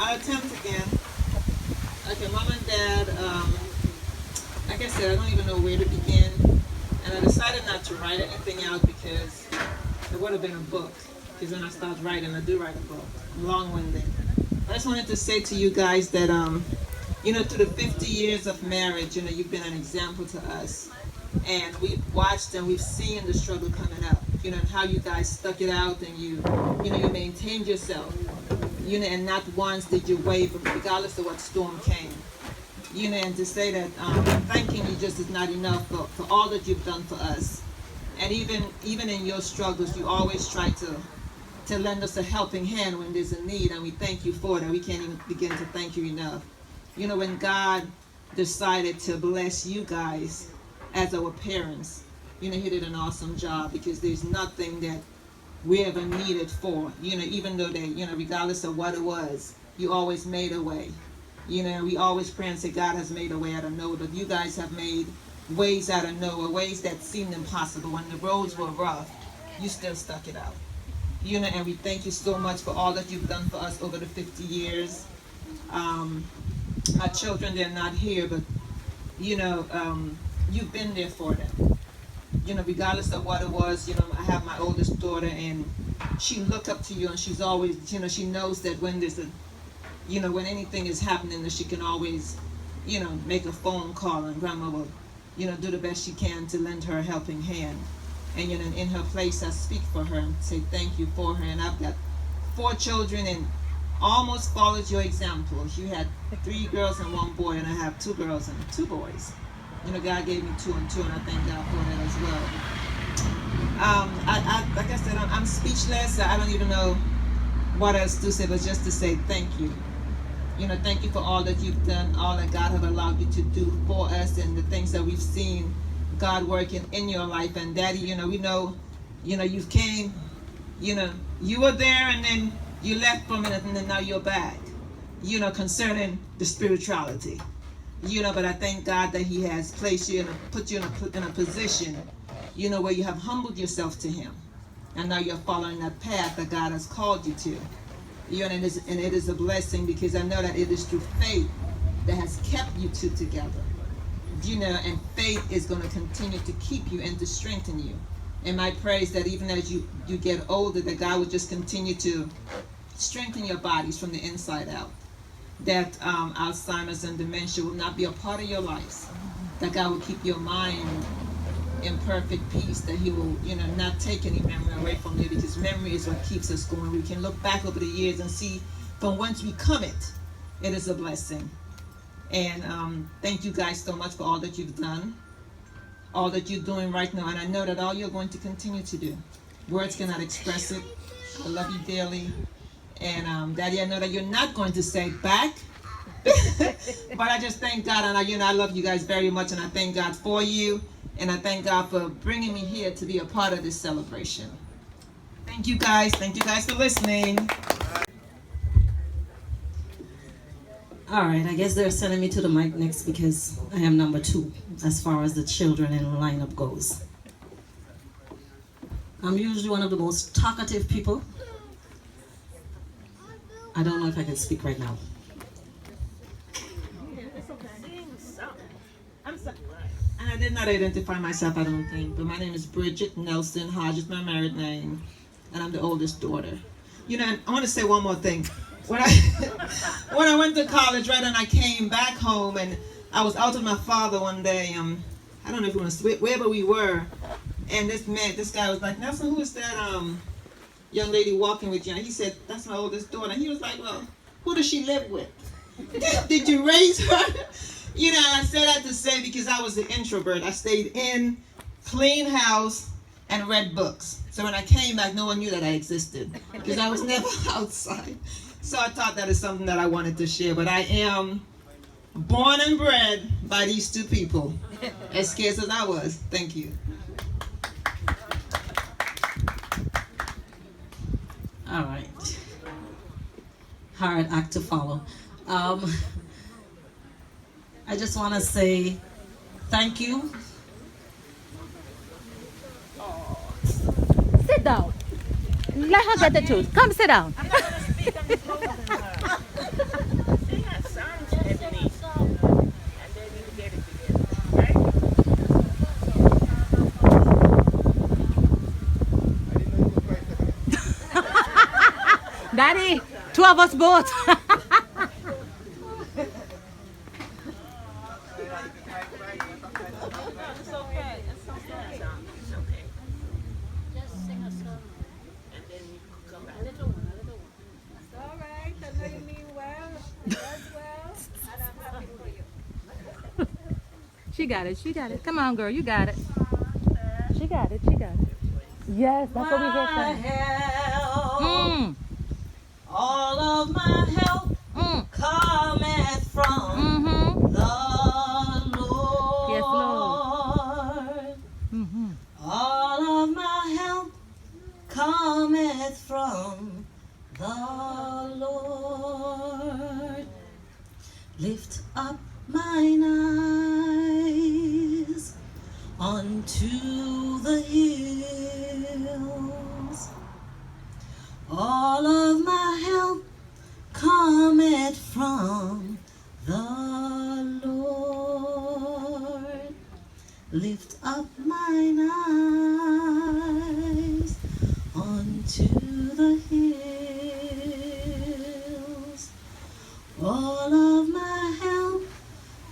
I'll attempt again. Okay, mom and dad, like I said, I don't even know where to begin. And I decided not to write anything out because it would have been a book. Because when I start writing, I do write a book. I'm long-winded. I just wanted to say to you guys that, through the 50 years of marriage, you've been an example to us. And we've watched and we've seen the struggle coming up, and how you guys stuck it out and you maintained yourself, and not once did you waver, regardless of what storm came. And to say that thanking you just is not enough for all that you've done for us. And even in your struggles, you always try to lend us a helping hand when there's a need, and we thank you for that. We can't even begin to thank you enough. When God decided to bless you guys as our parents, he did an awesome job, because there's nothing that we ever needed for, even though they, regardless of what it was, you always made a way. We always pray and say God has made a way out of nowhere, but you guys have made ways out of nowhere, ways that seemed impossible. When the roads were rough, you still stuck it out. And we thank you so much for all that you've done for us over the 50 years. Our children, they're not here, but, you've been there for them. Regardless of what it was, I have my oldest daughter, and she look up to you, and she's always, she knows that when there's a, when anything is happening, that she can always, make a phone call, and grandma will, do the best she can to lend her a helping hand. And, in her place, I speak for her and say thank you for her. And I've got 4 children and almost followed your example. You had 3 girls and 1 boy, and I have 2 girls and 2 boys. God gave me 2 and 2, and I thank God for that as well. Like I said, I'm speechless. I don't even know what else to say, but just to say thank you. Thank you for all that you've done, all that God has allowed you to do for us, and the things that we've seen God working in your life. And Daddy, we know, you came, you were there, and then you left for a minute, and then now you're back, concerning the spirituality. But I thank God that He has placed you and put you in a position, where you have humbled yourself to Him. And now you're following that path that God has called you to. And it is a blessing, because I know that it is through faith that has kept you two together. And faith is going to continue to keep you and to strengthen you. And my prayer is that even as you get older, that God will just continue to strengthen your bodies from the inside out. That Alzheimer's and dementia will not be a part of your lives. That God will keep your mind in perfect peace. That He will, not take any memory away from you, because memory is what keeps us going. We can look back over the years and see from whence we come it. It is a blessing. And thank you guys so much for all that you've done, all that you're doing right now. And I know that all you're going to continue to do. Words cannot express it. I love you dearly. And Daddy, I know that you're not going to say back, but I just thank God, and I love you guys very much, and I thank God for you, and I thank God for bringing me here to be a part of this celebration. Thank you guys. Thank you guys for listening. All right, I guess they're sending me to the mic next, because I am number 2 as far as the children in the lineup goes. I'm usually one of the most talkative people. I don't know if I can speak right now. I'm sorry. And I did not identify myself, I don't think, but my name is Bridget Nelson Hodge, is my married name, and I'm the oldest daughter. And I want to say one more thing. When I went to college, right, and I came back home, and I was out with my father one day. I don't know if it was wherever we were, and this guy was like, "Nelson, who is that young lady walking with you?" And he said, "That's my oldest daughter." And he was like, "Well, who does she live with? Did you raise her?" I said that to say, because I was an introvert. I stayed in, clean house, and read books. So when I came back, no one knew that I existed, because I was never outside. So I thought that is something that I wanted to share. But I am born and bred by these 2 people, as scarce as I was. Thank you. All right. Hard act to follow. I just want to say thank you. Sit down. Let her get the truth. Come sit down. I'm not going to speak on this moment. Sing a song, Stephanie. And then you get it together. Right? Daddy, two of us both. It's okay. It's okay. It's okay. Just sing a song. And then you come back. A little one, a little one. It's all right. I know you mean well. Does well. And I'm happy for you. She got it. She got it. Come on, girl. You got it. She got it. She got it. Yes, that's what we hear My from. help, all of my help cometh from Mm-hmm. the Yes, Lord. Mm-hmm. All of my help cometh from the Lord. Lift up mine eyes unto the hills. All of my help cometh from the Lord. Lift up mine eyes unto the hills. All of my help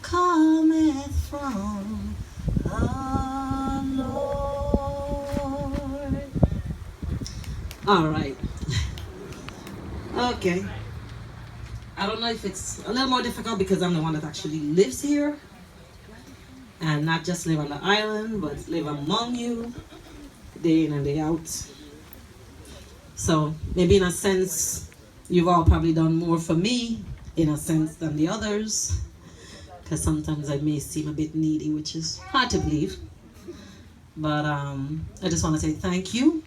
cometh from the Lord. All right. Okay. I don't know if it's a little more difficult because I'm the one that actually lives here and not just live on the island, but live among you day in and day out. So maybe in a sense, you've all probably done more for me in a sense than the others, because sometimes I may seem a bit needy, which is hard to believe. But I just want to say thank you,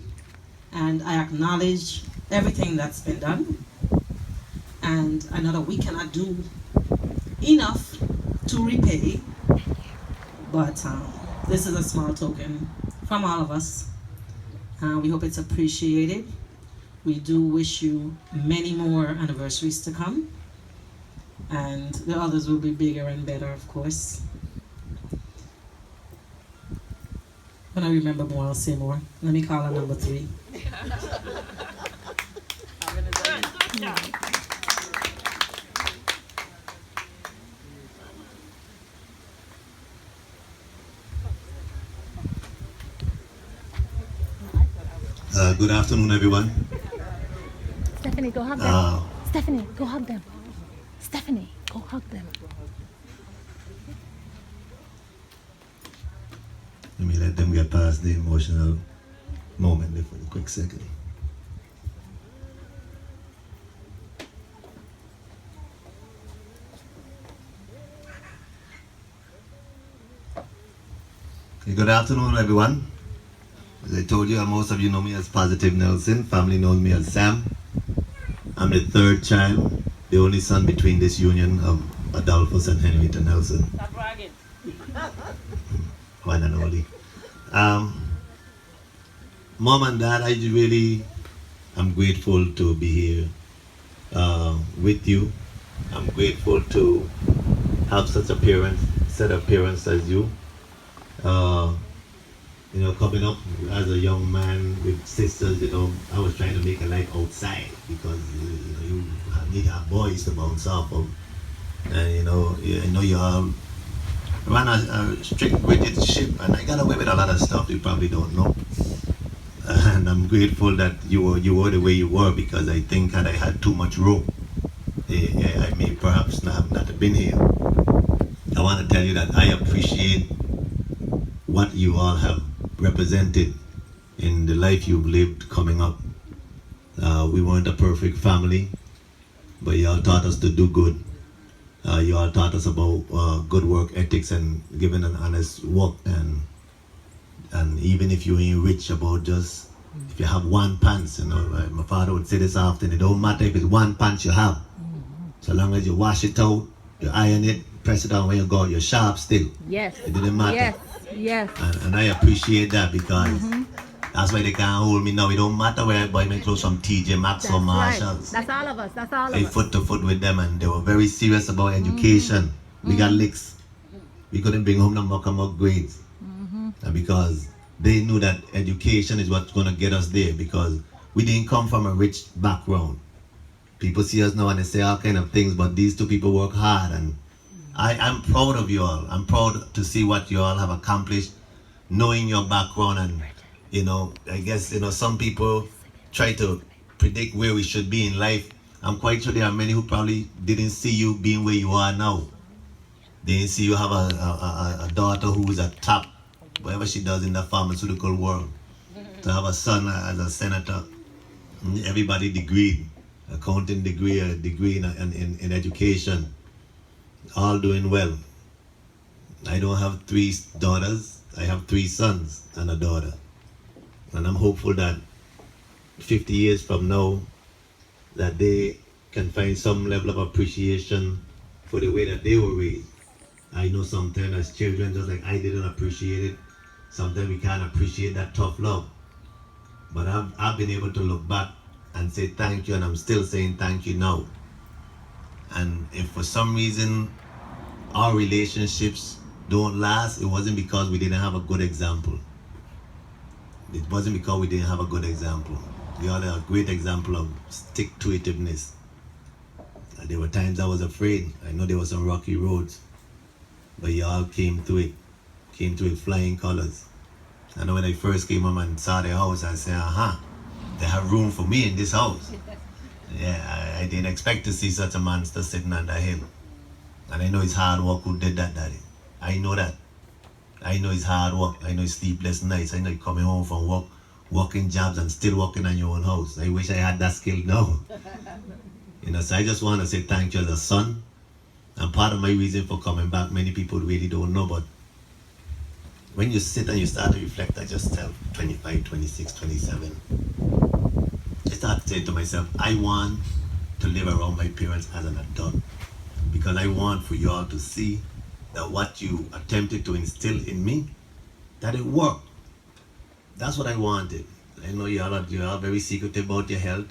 and I acknowledge everything that's been done. And I know that we cannot do enough to repay, but this is a small token from all of us. We hope it's appreciated. We do wish you many more anniversaries to come, and the others will be bigger and better, of course. When I remember more, I'll say more. Let me call on number 3. Good afternoon, everyone. Stephanie, go hug them. Stephanie, go hug them. Stephanie, go hug them. Let me let them get past the emotional moment there for a quick second. Okay, good afternoon, everyone. As I told you, most of you know me as Positive Nelson. Family knows me as Sam. I'm the 3rd child, the only son between this union of Adolphus and Henrietta Nelson. Stop bragging. One and only. Mom and Dad, I'm grateful to be here with you. I'm grateful to have such a set of parents as you. Coming up as a young man with sisters, I was trying to make a life outside because you need to have boys to bounce off of. And you all ran a strict rigid ship, and I got away with a lot of stuff you probably don't know. And I'm grateful that you were the way you were, because I think had I had too much rope, I may perhaps not have been here. I want to tell you that I appreciate what you all have represented in the life you've lived coming up. We weren't a perfect family, but you all taught us to do good. You all taught us about good work ethics and giving an honest work, and even if you ain't rich, about just if you have one pants, my father would say this often, it don't matter if it's one pants you have, so long as you wash it out, you iron it, press it down when you go, you're sharp still. Yes. It didn't matter. Yes. Yes. And I appreciate that, because That's why they can't hold me now. It don't matter where I buy my clothes from TJ Maxx or Marshalls. That's all of us. That's all of I us. foot to foot with them, and they were very serious about education. We got licks. We couldn't bring home the muck grades. And because they knew that education is what's going to get us there, because we didn't come from a rich background. People see us now and they say all kind of things, but these two people work hard, and I'm proud of you all. I'm proud to see what you all have accomplished, knowing your background. And I guess some people try to predict where we should be in life. I'm quite sure there are many who probably didn't see you being where you are now. They didn't see you have a daughter who is a top, whatever she does in the pharmaceutical world. To have a son as a senator, everybody degreed, accounting degree, a degree in education, all doing well. I don't have 3 daughters, I have 3 sons and a daughter. And I'm hopeful that 50 years from now, that they can find some level of appreciation for the way that they were raised. I know sometimes as children, just like I didn't appreciate it, sometimes we can't appreciate that tough love. But I've been able to look back and say thank you, and I'm still saying thank you now. And if for some reason our relationships don't last, it wasn't because we didn't have a good example. It wasn't because we didn't have a good example. We had a great example of stick-to-itiveness. And there were times I was afraid. I know there were some rocky roads, but y'all came through it flying colors. I know when I first came home and saw the house, I said, they have room for me in this house. Yeah, I didn't expect to see such a monster sitting on the hill. And I know it's hard work who did that, Daddy. I know that. I know it's hard work. I know it's sleepless nights. I know you're coming home from work, working jobs and still working on your own house. I wish I had that skill now. So I just want to say thank you as a son. And part of my reason for coming back, many people really don't know, but when you sit and you start to reflect, I just tell 25, 26, 27, I start to say to myself, I want to live around my parents as an adult, because I want for you all to see that what you attempted to instill in me, that it worked. That's what I wanted. I know you all are very secretive about your health.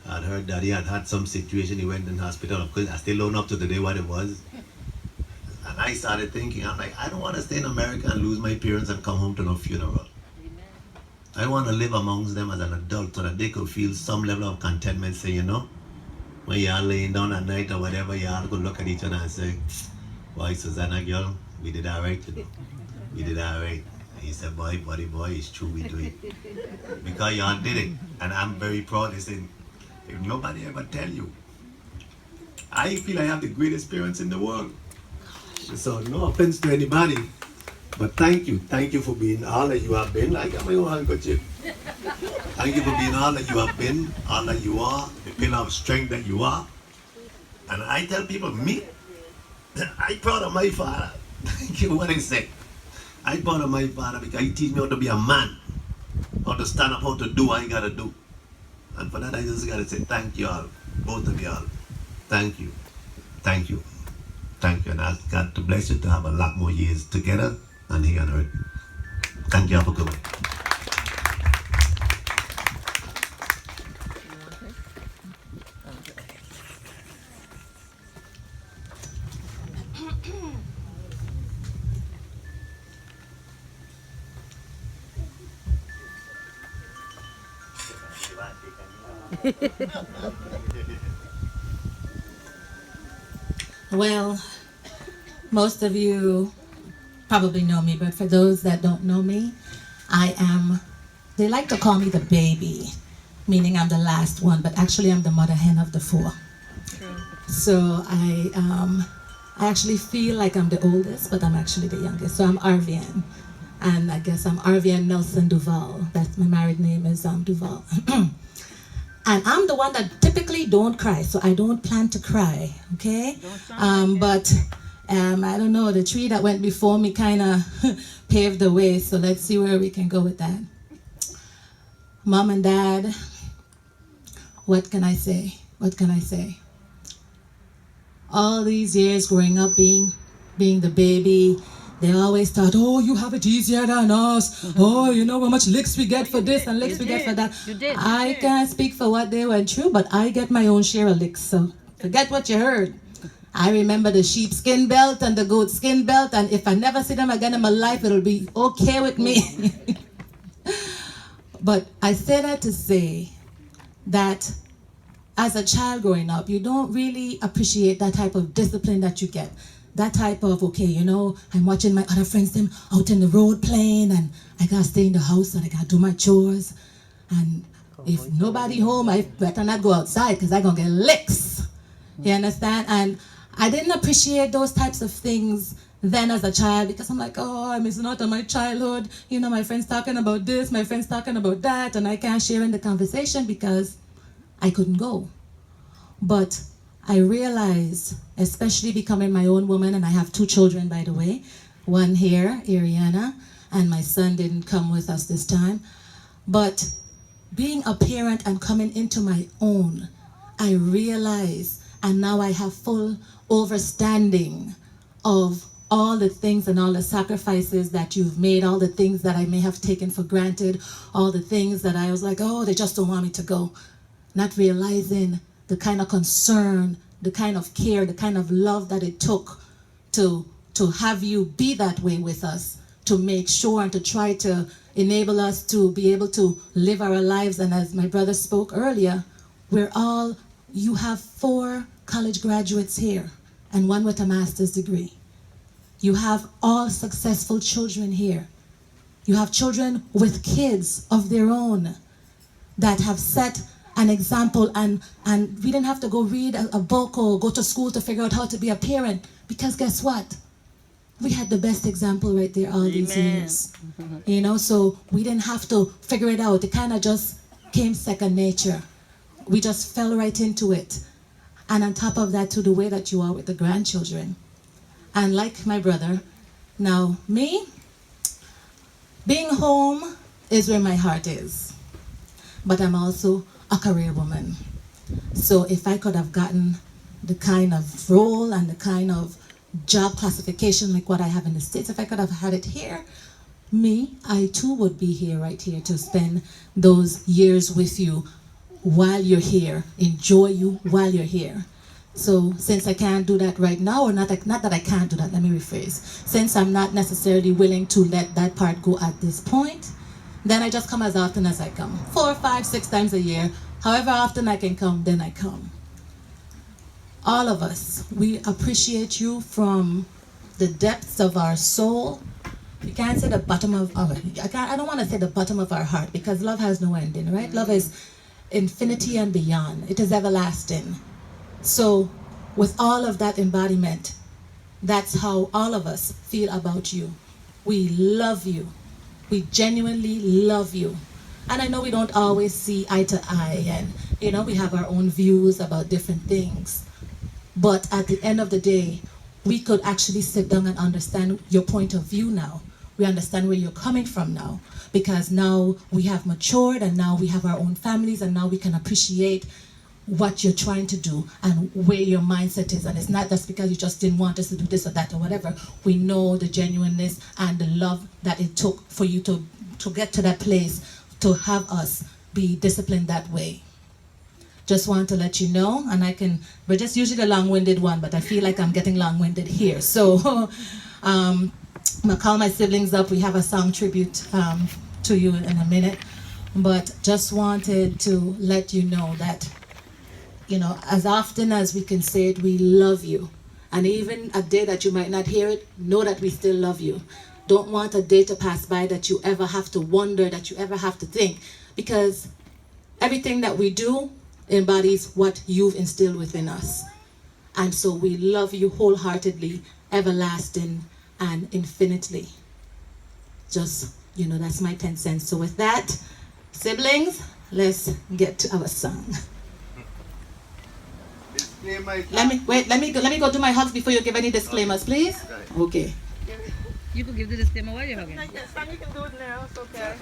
I'd heard Daddy had some situation, he went in hospital. Of course, I still don't know up to today what it was. And I started thinking, I'm like, I don't want to stay in America and lose my parents and come home to no funeral. I want to live amongst them as an adult so that they could feel some level of contentment, say, when you're laying down at night or whatever, you all could look at each other and say, boy, Susanna girl, we did all right today. We did all right. And he said, boy, it's true, we do it. Because y'all did it. And I'm very proud. They said, if nobody ever tell you, I feel I have the greatest parents in the world. So no offense to anybody, but thank you for being all that you have been. I got my own handkerchief. Thank you for being all that you have been, all that you are, the pillar of strength that you are. And I tell people, I'm proud of my father. Thank you for what I say. I'm proud of my father because he teach me how to be a man, how to stand up, how to do what I gotta do. And for that I just gotta say thank you all, both of you all. Thank you. Thank you. Thank you, and ask God to bless you to have a lot more years together and here on earth. Thank you all for coming. Well, most of you probably know me, but for those that don't know me, they like to call me the baby, meaning I'm the last one, but actually I'm the mother hen of the 4. So I actually feel like I'm the oldest, but I'm actually the youngest. So I'm Arvian, and I guess I'm Arvian Nelson Duval. That's my married name is Duval. And I'm the one that typically don't cry, so I don't plan to cry, okay? But I don't know, the tree that went before me kind of paved the way, so let's see where we can go with that. Mom and Dad, what can I say? What can I say? All these years growing up, being the baby, They always thought, oh, you have it easier than us. Oh, you know how much licks we get for this and licks we get for that. I can't speak for what they went through, but I get my own share of licks. So forget what you heard. I remember the sheepskin belt and the goatskin belt, and if I never see them again in my life, it'll be okay with me. But I say that to say that as a child growing up, you don't really appreciate that type of discipline that you get. That type of, okay, you know, I'm watching my other friends them out in the road playing, and I gotta stay in the house and I gotta do my chores. And if nobody home, I better not go outside because I'm gonna get licks. You understand? And I didn't appreciate those types of things then as a child because I'm like, oh, I'm missing out on my childhood. You know, my friends talking about this, my friends talking about that, and I can't share in the conversation because I couldn't go. But I realized, especially becoming my own woman, and I have 2 children, by the way, one here, Ariana, and my son didn't come with us this time. But being a parent and coming into my own, I realized, and now I have full understanding of all the things and all the sacrifices that you've made, all the things that I may have taken for granted, all the things that I was like, oh, they just don't want me to go. Not realizing the kind of concern, the kind of care, the kind of love that it took to have you be that way with us, to make sure and to try to enable us to be able to live our lives. And as my brother spoke earlier, you have 4 college graduates here and 1 with a master's degree. You have all successful children here. You have children with kids of their own that have set an example, and we didn't have to go read a book or go to school to figure out how to be a parent, because guess what? We had the best example right there all these years. You know, so we didn't have to figure it out. It kind of just came second nature. We just fell right into it. And on top of that, to the way that you are with the grandchildren. And like my brother, now me, being home is where my heart is. But I'm also a career woman. So if I could have gotten the kind of role and the kind of job classification like what I have in the States, if I could have had it here, I too would be here right here to spend those years with you while you're here, enjoy you while you're here. So since I can't do that right now, or not that I can't do that, let me rephrase. Since I'm not necessarily willing to let that part go at this point, then I just come as often as I come. 4, 5, 6 times a year. However often I can come, then I come. All of us, we appreciate you from the depths of our soul. You can't say the bottom of our, I don't want to say the bottom of our heart, because love has no ending, right? Love is infinity and beyond. It is everlasting. So with all of that embodiment, that's how all of us feel about you. We love you. We genuinely love you. And I know we don't always see eye to eye, and you know, we have our own views about different things. But at the end of the day, we could actually sit down and understand your point of view now. We understand where you're coming from now, because now we have matured, and now we have our own families, and now we can appreciate what you're trying to do and where your mindset is. And it's not just because you just didn't want us to do this or that or whatever. We know the genuineness and the love that it took for you to get to that place, to have us be disciplined that way. Just want to let you know, and we're just usually the long-winded one, but I feel like I'm getting long-winded here. So I'm gonna call my siblings up. We have a song tribute to you in a minute, but just wanted to let you know that, you know, as often as we can say it, we love you. And even a day that you might not hear it, know that we still love you. Don't want a day to pass by that you ever have to wonder, that you ever have to think, because everything that we do embodies what you've instilled within us. And so we love you wholeheartedly, everlasting, and infinitely. Just, you know, that's my 10 cents. So with that, siblings, let's get to our song. Let me go do my hugs before you give any disclaimers, please. Okay. You could give the disclaimer while you're hugging. You can do it now, it's okay.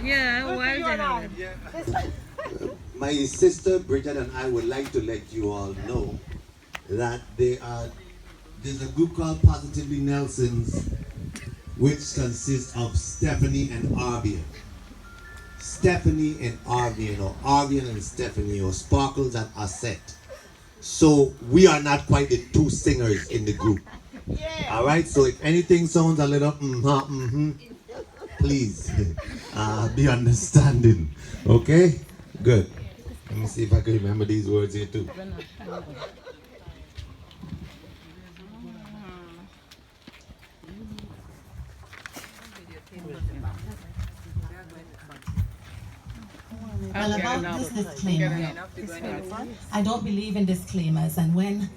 Yeah, while you're hugging. My sister Bridget and I would like to let you all know that they are There's a group called Positively Nelsons, which consists of Stephanie and Arvian. Stephanie and Arvian, or Arvian and Stephanie, or Sparkles and Asset. So we are not quite the two singers in the group. Yeah. All right. So if anything sounds a little please be understanding. Okay. Good. Let me see if I can remember these words here too. Well, about this disclaimer, I don't believe in disclaimers, and when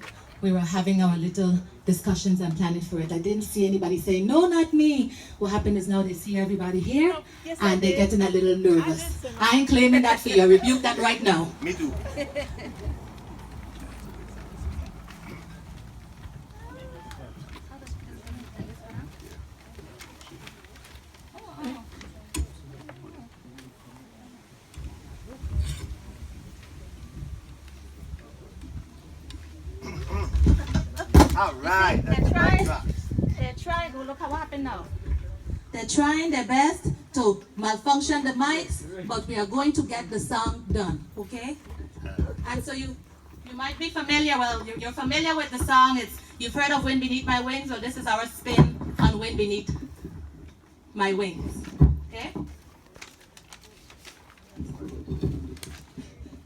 we were having our little discussions and planning for it, I didn't see anybody saying, no, not me. What happened is now they see everybody here, and they're getting a little nervous. I ain't claiming that for you. I rebuke that right now. Me too. All right. They're trying. Look what happened now. They're trying their best to malfunction the mics, but we are going to get the song done, okay? And so you might be familiar, well, you're familiar with the song. You've heard of Wind Beneath My Wings, so this is our spin on Wind Beneath My Wings, okay?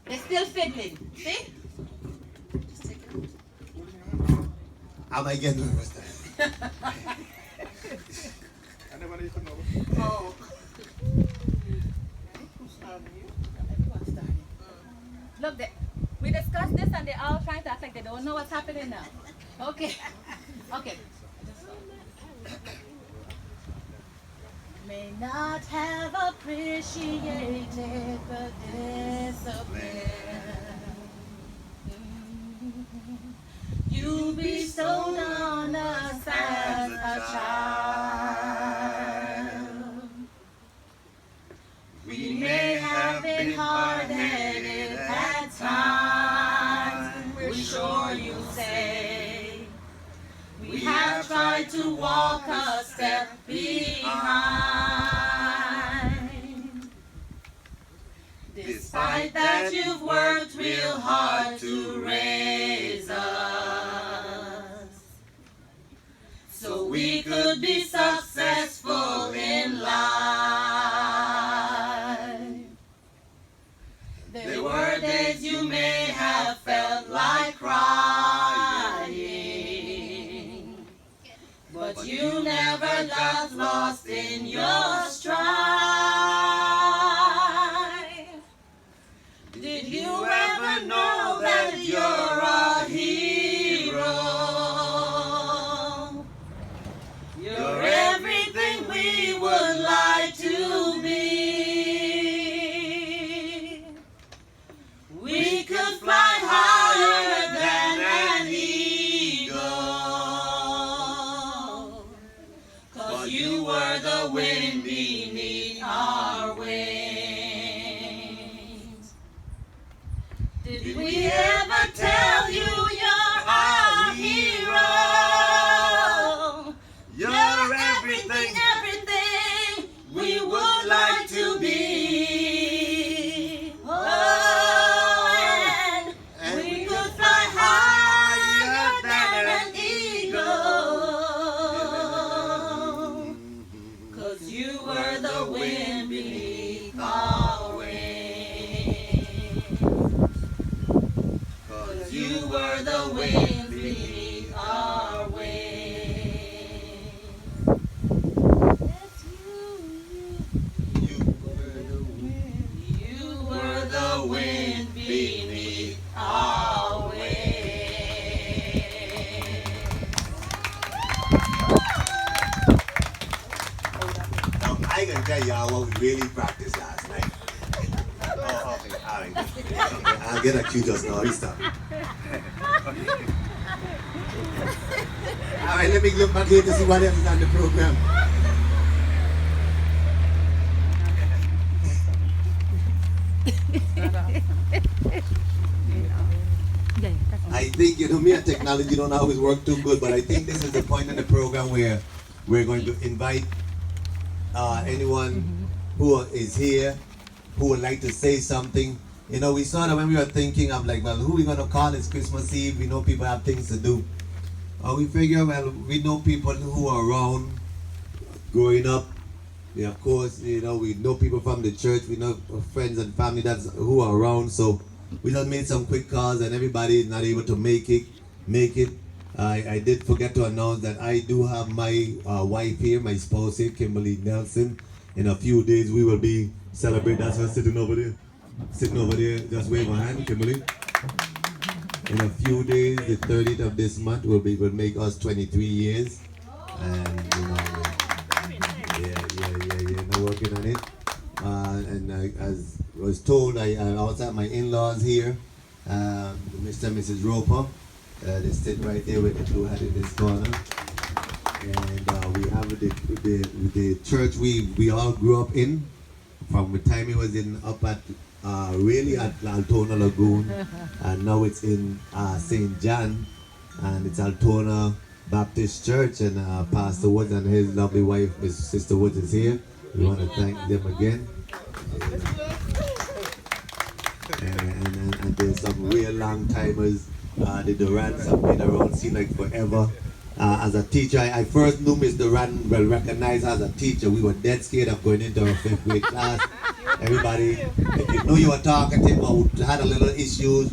They're still fiddling, see? I might get nervous then. Oh. Look, we discussed this and they're all trying to act like they don't know what's happening now. Okay. Okay. May not have appreciated the discipline you bestowed on us as a child. We may have been hard-headed at times, we're sure you say. We have tried to walk a step behind. Despite that, you've worked real hard to raise us, so we could be successful in life. There were days you may have felt like crying, but you never got lost in your stride. Did you ever know that you're a hero? You're everything we would like to be. We could fly higher than an eagle, 'cause you were the wind beneath our wings. Did we ever tell you you're our hero? You're everything, everything we would like to be. Oh, and we could fly higher than an eagle, 'cause you were the wind beneath our wings. 'Cause you were the wind beneath our wings. You were the wind beneath our wings. Now, I can tell y'all what we really practiced last night. Oh, okay. All right. Okay, I'll get a cue just now. Stop. All right, let me look back here to see what else is on the program. think, me and technology don't always work too good, but I think this is the point in the program where we're going to invite anyone who is here who would like to say something. We saw that when we were thinking of like, well, who we going to call? It's Christmas Eve. We know people have things to do. We figure, well, we know people who are around growing up. Yeah, of course, we know people from the church. We know friends and family who are around. So we just made some quick calls, and everybody is not able to make it. I did forget to announce that I do have my wife here, my spouse here, Kimberly Nelson. In a few days, we will be celebrating. That's her sitting over there. Just wave my hand, Kimberly. In a few days, the 30th of this month will make us 23 years. And working on it. And as was told, I also have my in-laws here, Mr. and Mrs. Roper. They sit right there with the blue hat in this corner. And we have the church we all grew up in from the time it was up at really at Altona Lagoon, and now it's in St. John, and it's Altona Baptist Church, and Pastor Woods and his lovely wife, Miss Sister Woods, is here. We want to thank them again. And there's some real long timers. The Durants have been around, seem like forever. As a teacher, I first knew Miss Durant, well recognized as a teacher. We were dead scared of going into our 5th grade class. Everybody, if you knew you were talkative or had a little issues,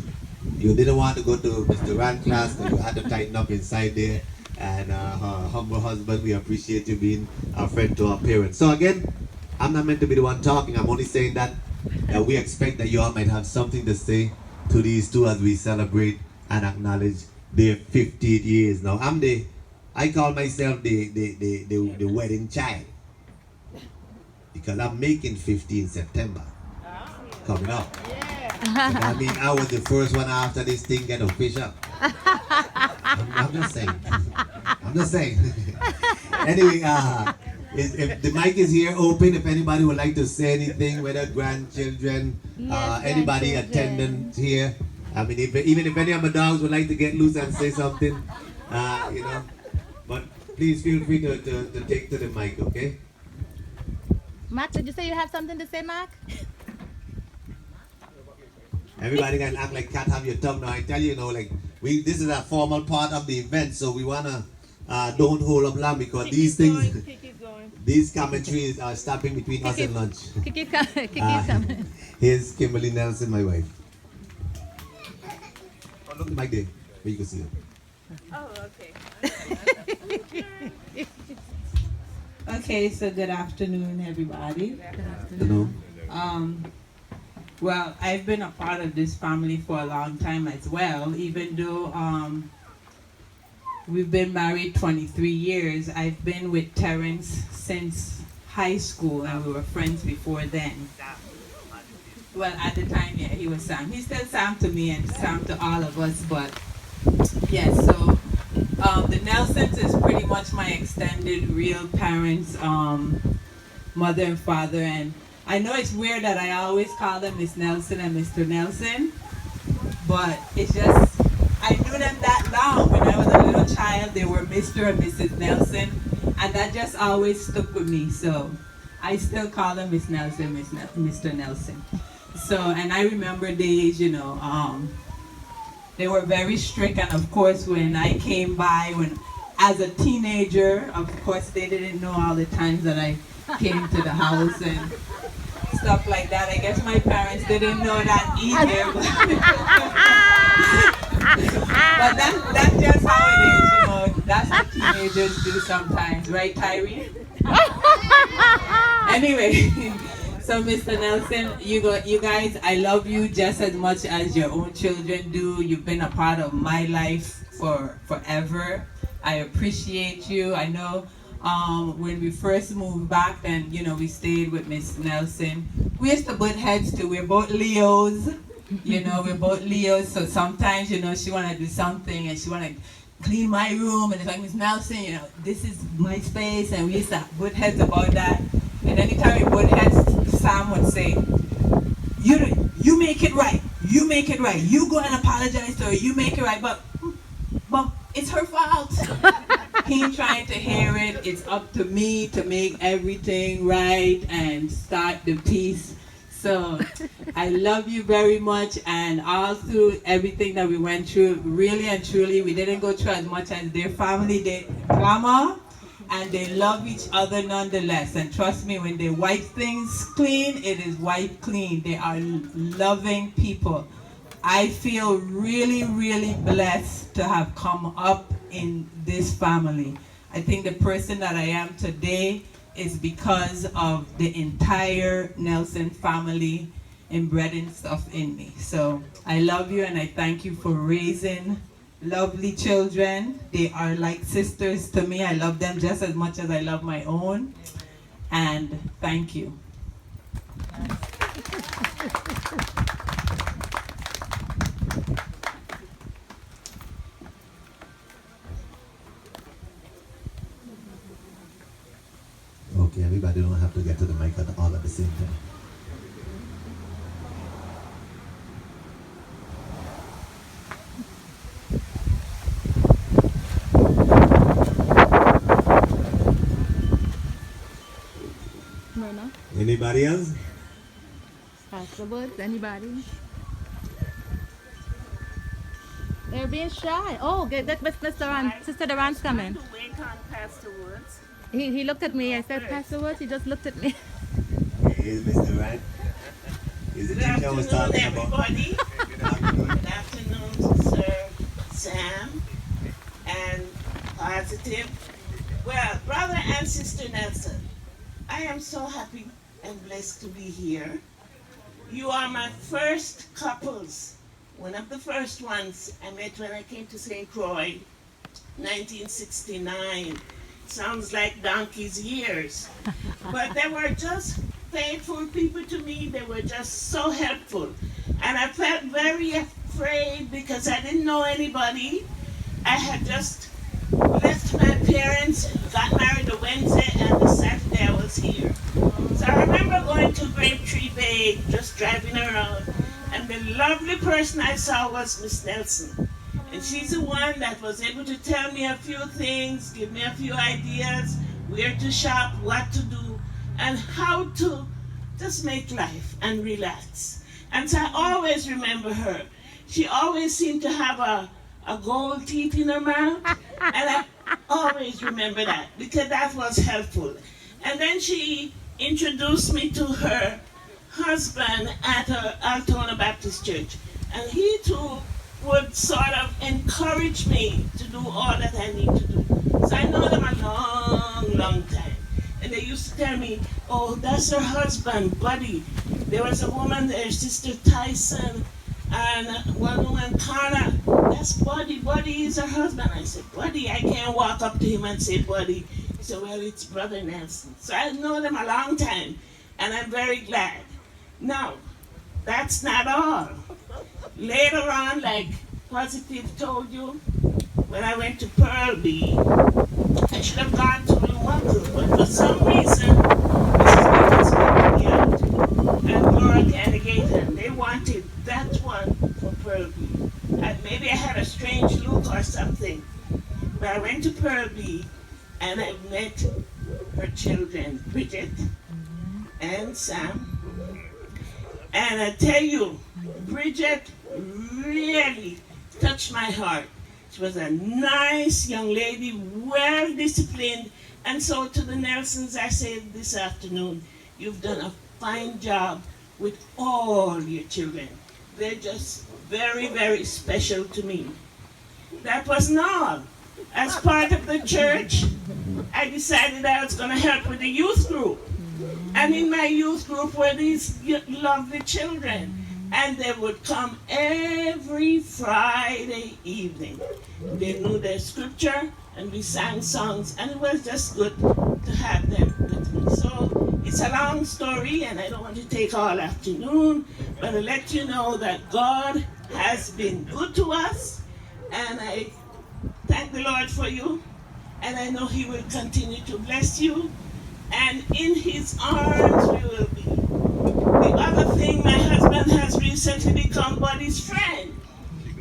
you didn't want to go to Miss Durant class, because you had to tighten up inside there. And her humble husband, we appreciate you being a friend to our parents. So again, I'm not meant to be the one talking. I'm only saying that we expect that you all might have something to say to these two as we celebrate and acknowledge their 50 years. Now I call myself the wedding child, because I'm making 50 in September coming up. I mean, I was the first one after this thing get official. I'm just saying. Anyway, if the mic is here open, if anybody would like to say anything, whether grandchildren, anybody attendant here. I mean, even if any of my dogs would like to get loose and say something, but please feel free to take to the mic, okay? Mark, did you say you have something to say, Mark? Everybody can act like cat have your tongue. Now I tell you, this is a formal part of the event, so we wanna don't hold up long, because these things, these commentaries are stopping between us and lunch. Here's Kimberly Nelson, my wife. Oh, look at the mic there, where you can see her. Oh, okay. Okay, so good afternoon, everybody. Good afternoon. Well, I've been a part of this family for a long time as well, even though we've been married 23 years. I've been with Terrence since high school, and we were friends before then. Well, at the time, yeah, he was Sam. He's still Sam to me and Sam to all of us, but yeah, so the Nelsons is pretty much my extended real parents, mother and father. And I know it's weird that I always call them Miss Nelson and Mr. Nelson, but it's just, I knew them that long. When I was a little child, they were Mr. and Mrs. Nelson, and that just always stuck with me. So I still call them Miss Nelson, Mr. Nelson. So, and I remember days, they were very strict, and of course when I came by, as a teenager, of course they didn't know all the times that I came to the house and stuff like that. I guess my parents didn't know that either. But that's just how it is, That's what teenagers do sometimes, right, Tyree? Anyway, so Mr. Nelson, you guys, I love you just as much as your own children do. You've been a part of my life forever. I appreciate you. I know when we first moved back, then we stayed with Miss Nelson. We used to butt heads too. We're both Leos. We're both Leos. So sometimes she wanna do something and she wanna clean my room, and it's like, Miss Nelson, this is my space, and we used to butt heads about that. And anytime we butt heads, Sam would say, you make it right. You make it right. You go and apologize to her. You make it right. But but it's her fault. He ain't trying to hear it. It's up to me to make everything right and start the peace. So I love you very much, and all through everything that we went through, really and truly, we didn't go through as much as their family did. Grandma, and they love each other nonetheless. And trust me, when they wipe things clean, it is wiped clean. They are loving people. I feel really, really blessed to have come up in this family. I think the person that I am today is because of the entire Nelson family inbreeding stuff in me. So I love you, and I thank you for raising lovely children. They are like sisters to me. I love them just as much as I love my own. And thank you. Okay, everybody don't have to get to the mic all at the same time. Myrna, Anybody else? afterwards, anybody? They're being shy. Oh, good. That was Mr. Sister Duran's coming. To wait on Pastor Woods. He looked at me. I said, Pastor Woods. He just looked at me. Is Mr. Right? Is the Good teacher I was talking afternoon, about? everybody. Good afternoon. Good afternoon to Sir Sam and Positive. Well, brother and sister Nelson, I am so happy and blessed to be here. You are my first couples. One of the first ones I met when I came to St. Croix, 1969. Sounds like donkey's years. But they were just faithful people to me. They were just so helpful. And I felt very afraid because I didn't know anybody. I had just left my parents, got married a Wednesday, and the Saturday I was here. So I remember going to Grape Tree Bay, just driving around, and the lovely person I saw was Miss Nelson. And she's the one that was able to tell me a few things, give me a few ideas, where to shop, what to do, and how to just make life and relax. And so I always remember her. She always seemed to have a gold teeth in her mouth, and I always remember that because that was helpful. And then she introduced me to her husband at her Altona Baptist Church, and he too would sort of encourage me to do all that I need to do. So I know them a long, long time. And they used to tell me, oh, that's her husband, Buddy. There was a woman there, Sister Tyson, and one woman, Connor. That's Buddy. Buddy is her husband. I said, Buddy, I can't walk up to him and say, Buddy. He said, well, it's Brother Nelson. So I know them a long time, and I'm very glad. Now, that's not all. Later on, like Positive told you, when I went to Pearl B, I should have gone to Blue Uncle, but for some reason, Mrs. Nichols got me out, and Laura Canegate, and they wanted that one for Pearl B. And maybe I had a strange look or something, but I went to Pearl B, and I met her children, Bridget and Sam. And I tell you, Bridget really touched my heart. She was a nice young lady, well disciplined. And so to the Nelsons, I said this afternoon, you've done a fine job with all your children. They're just very, very special to me. That wasn't all. As part of the church, I decided I was going to help with the youth group. And in my youth group were these lovely children. And they would come every Friday evening. They knew their scripture, and we sang songs, and it was just good to have them with me. So it's a long story, and I don't want to take all afternoon, but to let you know that God has been good to us, and I thank the Lord for you, and I know He will continue to bless you, and in His arms we will be. The other thing, my husband has recently become Buddy's friend.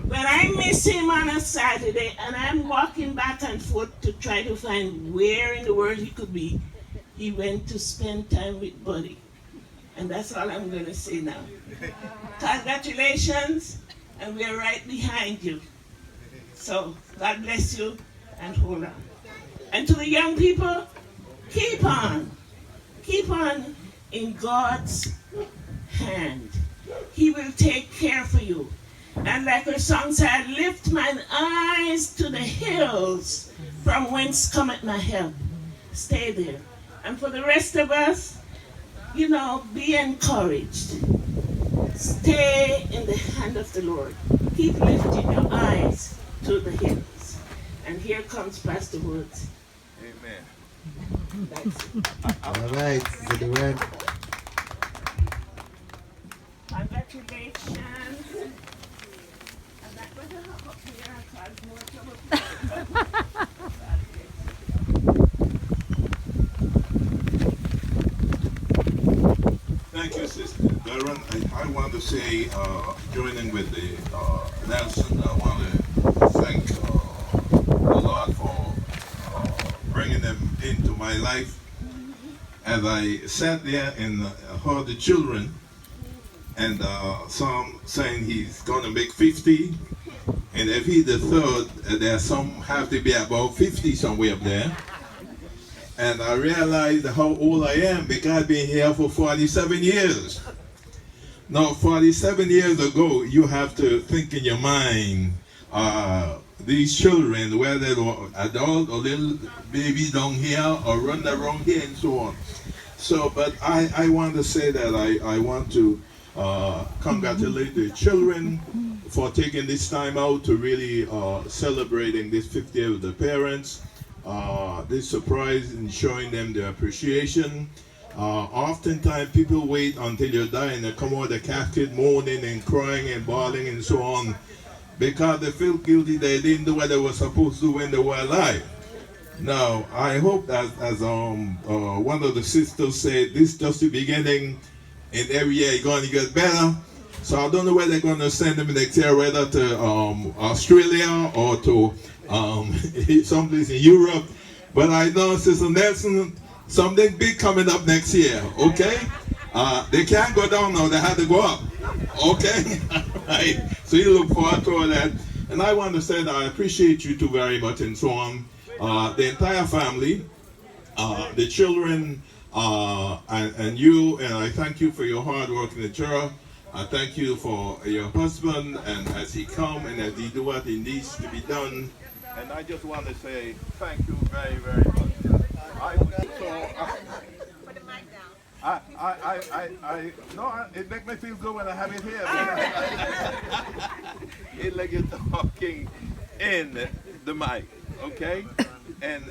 When I miss him on a Saturday and I'm walking back and forth to try to find where in the world he could be, he went to spend time with Buddy. And that's all I'm going to say now. Congratulations, and we're right behind you. So God bless you, and hold on. And to the young people, keep on in God's hand. He will take care for you. And like our song said, lift mine eyes to the hills from whence cometh my help. Stay there. And for the rest of us, be encouraged. Stay in the hand of the Lord. Keep lifting your eyes to the hills. And here comes Pastor Woods. Amen. All right, Sister Duran. Congratulations. I'm not going to hop up here and cause more trouble. Thank you, Sister Darren. I want to say, joining with the Nelson, I want to thank the Lord for bringing them into my life. As I sat there and heard the children, and some saying he's going to make 50, and if he's the third, there some have to be about 50 somewhere up there. And I realized how old I am because I've been here for 47 years. Now, 47 years ago, you have to think in your mind, these children, whether they're adult or little baby down here or run around here and so on. So, but I want to say that I want to congratulate the children for taking this time out to really celebrating this 50th year of the parents. This surprise and showing them their appreciation. Oftentimes people wait until you die and they come out of the casket moaning and crying and bawling and so on because they feel guilty they didn't do what they were supposed to do when they were alive. Now, I hope that as one of the sisters said, this is just the beginning and every year it's going to get better. So I don't know where they're going to send them next year, whether to Australia or to someplace in Europe. But I know, Sister Nelson, something big coming up next year, okay? They can't go down now, they have to go up, okay? Right. So you look forward to all that. And I want to say that I appreciate you two very much and so on. The entire family, the children, and you, and I thank you for your hard work in the church. I thank you for your husband, and as he come and as he do what he needs to be done. And I just want to say thank you very, very much. It makes me feel good when I have it here. It's like you're talking in the mic, okay? And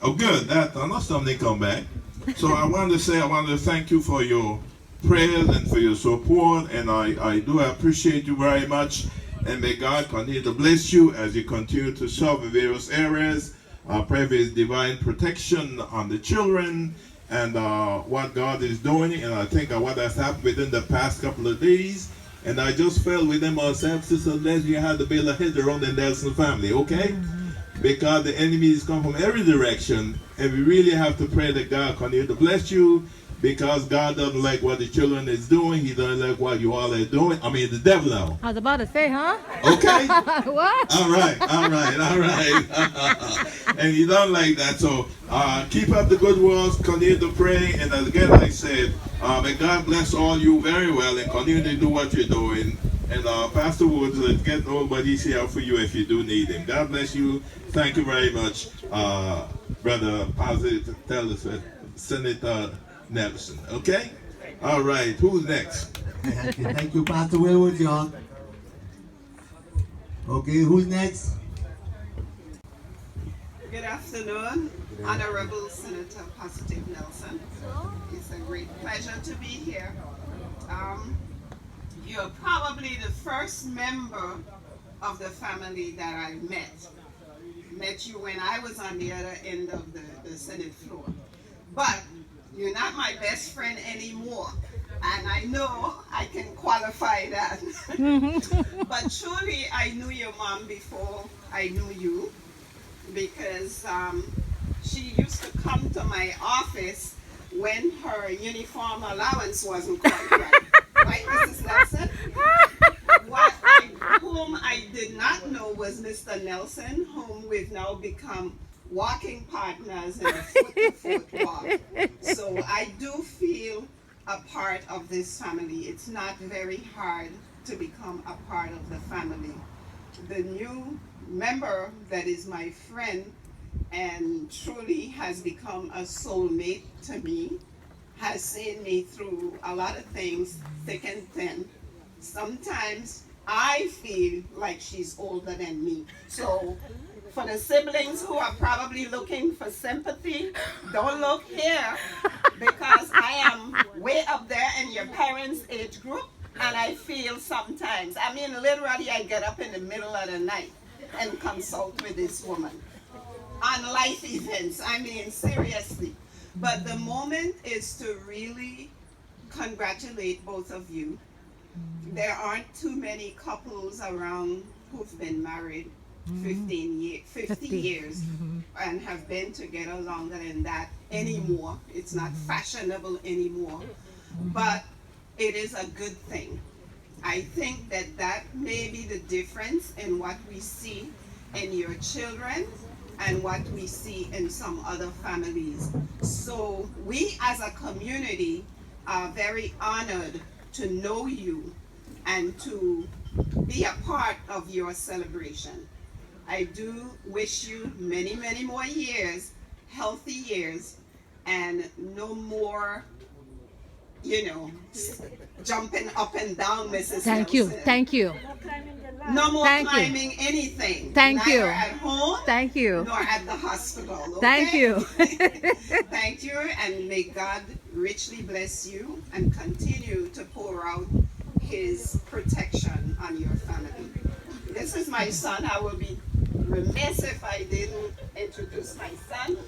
oh, good. That not something come back. So I want to thank you for your prayers and for your support, and I do appreciate you very much. And may God continue to bless you as you continue to serve in various areas. I pray for His divine protection on the children and what God is doing. And I think what has happened within the past couple of days. And I just felt within myself, Sister Leslie, had to build a hedge around the Nelson family, okay? Because the enemies come from every direction. And we really have to pray that God continue to bless you. Because God doesn't like what the children is doing. He doesn't like what you all are doing. I mean, the devil now. I was about to say, huh? Okay? What? All right. And he don't like that. So keep up the good works. Continue to pray. And again, I said, may God bless all you very well and continue to do what you're doing. And Pastor Woods, let's get nobody's here for you if you do need him. God bless you. Thank you very much, Brother Positive Senator Nelson. Okay? All right. Who's next? Thank you, Pastor Wilwood, John. Okay, who's next? Good afternoon, Honorable Senator Positive Nelson. It's a great pleasure to be here. You're probably the first member of the family that I met you when I was on the other end of the Senate floor. But you're not my best friend anymore. and I know I can qualify that. But truly, I knew your mom before I knew you, because she used to come to my office when her uniform allowance wasn't quite right. Right, Mrs. Nelson? Whom I did not know was Mr. Nelson, whom we've now become walking partners in a foot-to-foot walk. So I do feel a part of this family. It's not very hard to become a part of the family. The new member that is my friend and truly has become a soulmate to me has seen me through a lot of things, thick and thin. Sometimes I feel like she's older than me. So for the siblings who are probably looking for sympathy, don't look here, because I am way up there in your parents' age group, and I feel sometimes, I mean literally I get up in the middle of the night and consult with this woman on life events, I mean seriously. But the moment is to really congratulate both of you. There aren't too many couples around who've been married 50 years and have been together longer than that anymore. It's not fashionable anymore, but it is a good thing. I think that that may be the difference in what we see in your children and what we see in some other families. So we as a community are very honored to know you and to be a part of your celebration. I do wish you many, many more years, healthy years, and no more, jumping up and down, Mrs. Thank you. Nelson. Thank you. No more Thank you. climbing anything. Thank you. Neither at home Thank you. nor at the hospital. Okay? Thank you. Thank you, and may God richly bless you and continue to pour out his protection on your family. This is my son. I will be remiss if I didn't introduce my son.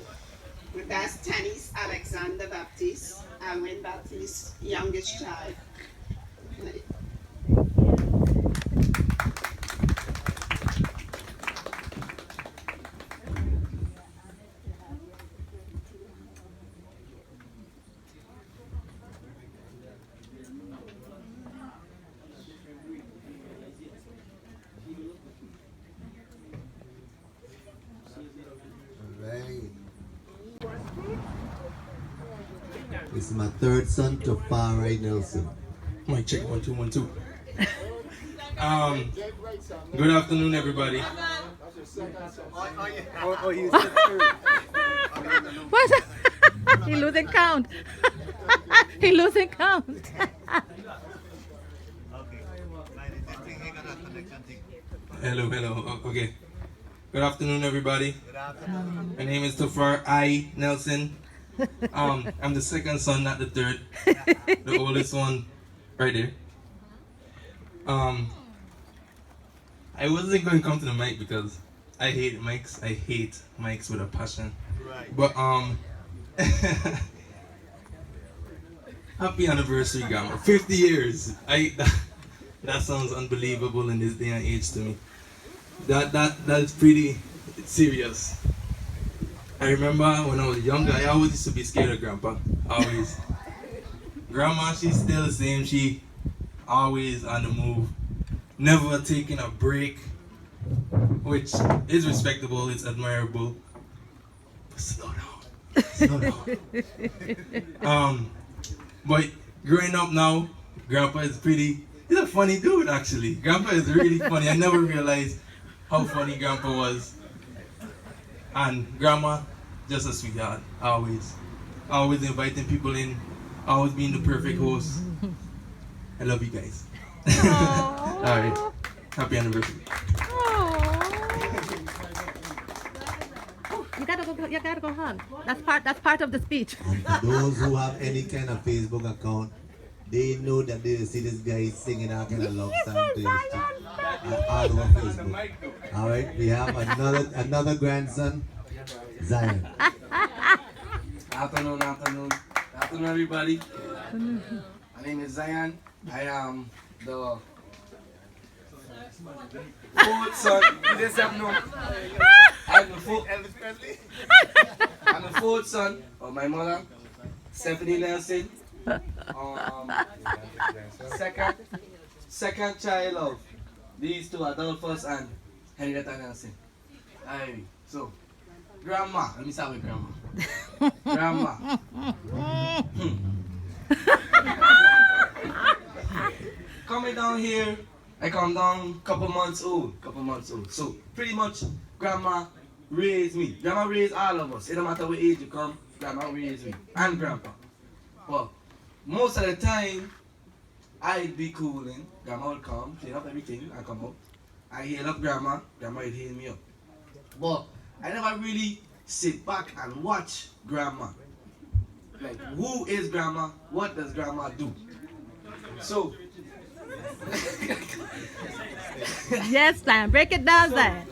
That's Tanis Alexander Baptiste, Alwyn Baptiste's youngest child. Alright. This is my third son, Tafari Nelson. Mic check 1 2 1 2. Good afternoon, everybody. What? He losing count. He losing count. Hello. Okay. Good afternoon, everybody. Good afternoon. My name is Tafar I. Nelson. I'm the second son, not the third. The oldest one, right there. I wasn't going to come to the mic because I hate mics. I hate mics with a passion. Right. But happy anniversary, Grandma. 50 years. That sounds unbelievable in this day and age to me. That's pretty serious. I remember when I was younger, I always used to be scared of Grandpa. Always. Grandma, she's still the same. She always on the move. Never taking a break, which is respectable, it's admirable. But slow down. But growing up now, Grandpa is he's a funny dude actually. Grandpa is really funny. I never realized how funny Grandpa was. And Grandma, just a sweetheart, always inviting people in, always being the perfect host. I love you guys. Alright, happy anniversary. You gotta go hug. That's part of the speech. And for those who have any kind of Facebook account, they know that they see this guy singing our kind of love song to his all over Facebook. Alright, we have another grandson, Zion. Afternoon, everybody. My name is Zion. I am the fourth son. You just have no. I'm the fourth son of my mother, Stephanie Nelson. Second child of these two, Adolphus and Henrietta Nelson. Aye. So, grandma. Let me start with grandma. Grandma. Coming down here, I come down couple months old. So pretty much grandma raised me. Grandma raised all of us. It don't matter what age you come, grandma raised me. And grandpa. But most of the time, I'd be cooling. Grandma would come, clean up everything, I come up. I heal up grandma, grandma would heal me up. But I never really sit back and watch grandma. Like, who is grandma? What does grandma do? So, Yes, Sam. Break it down, Sam.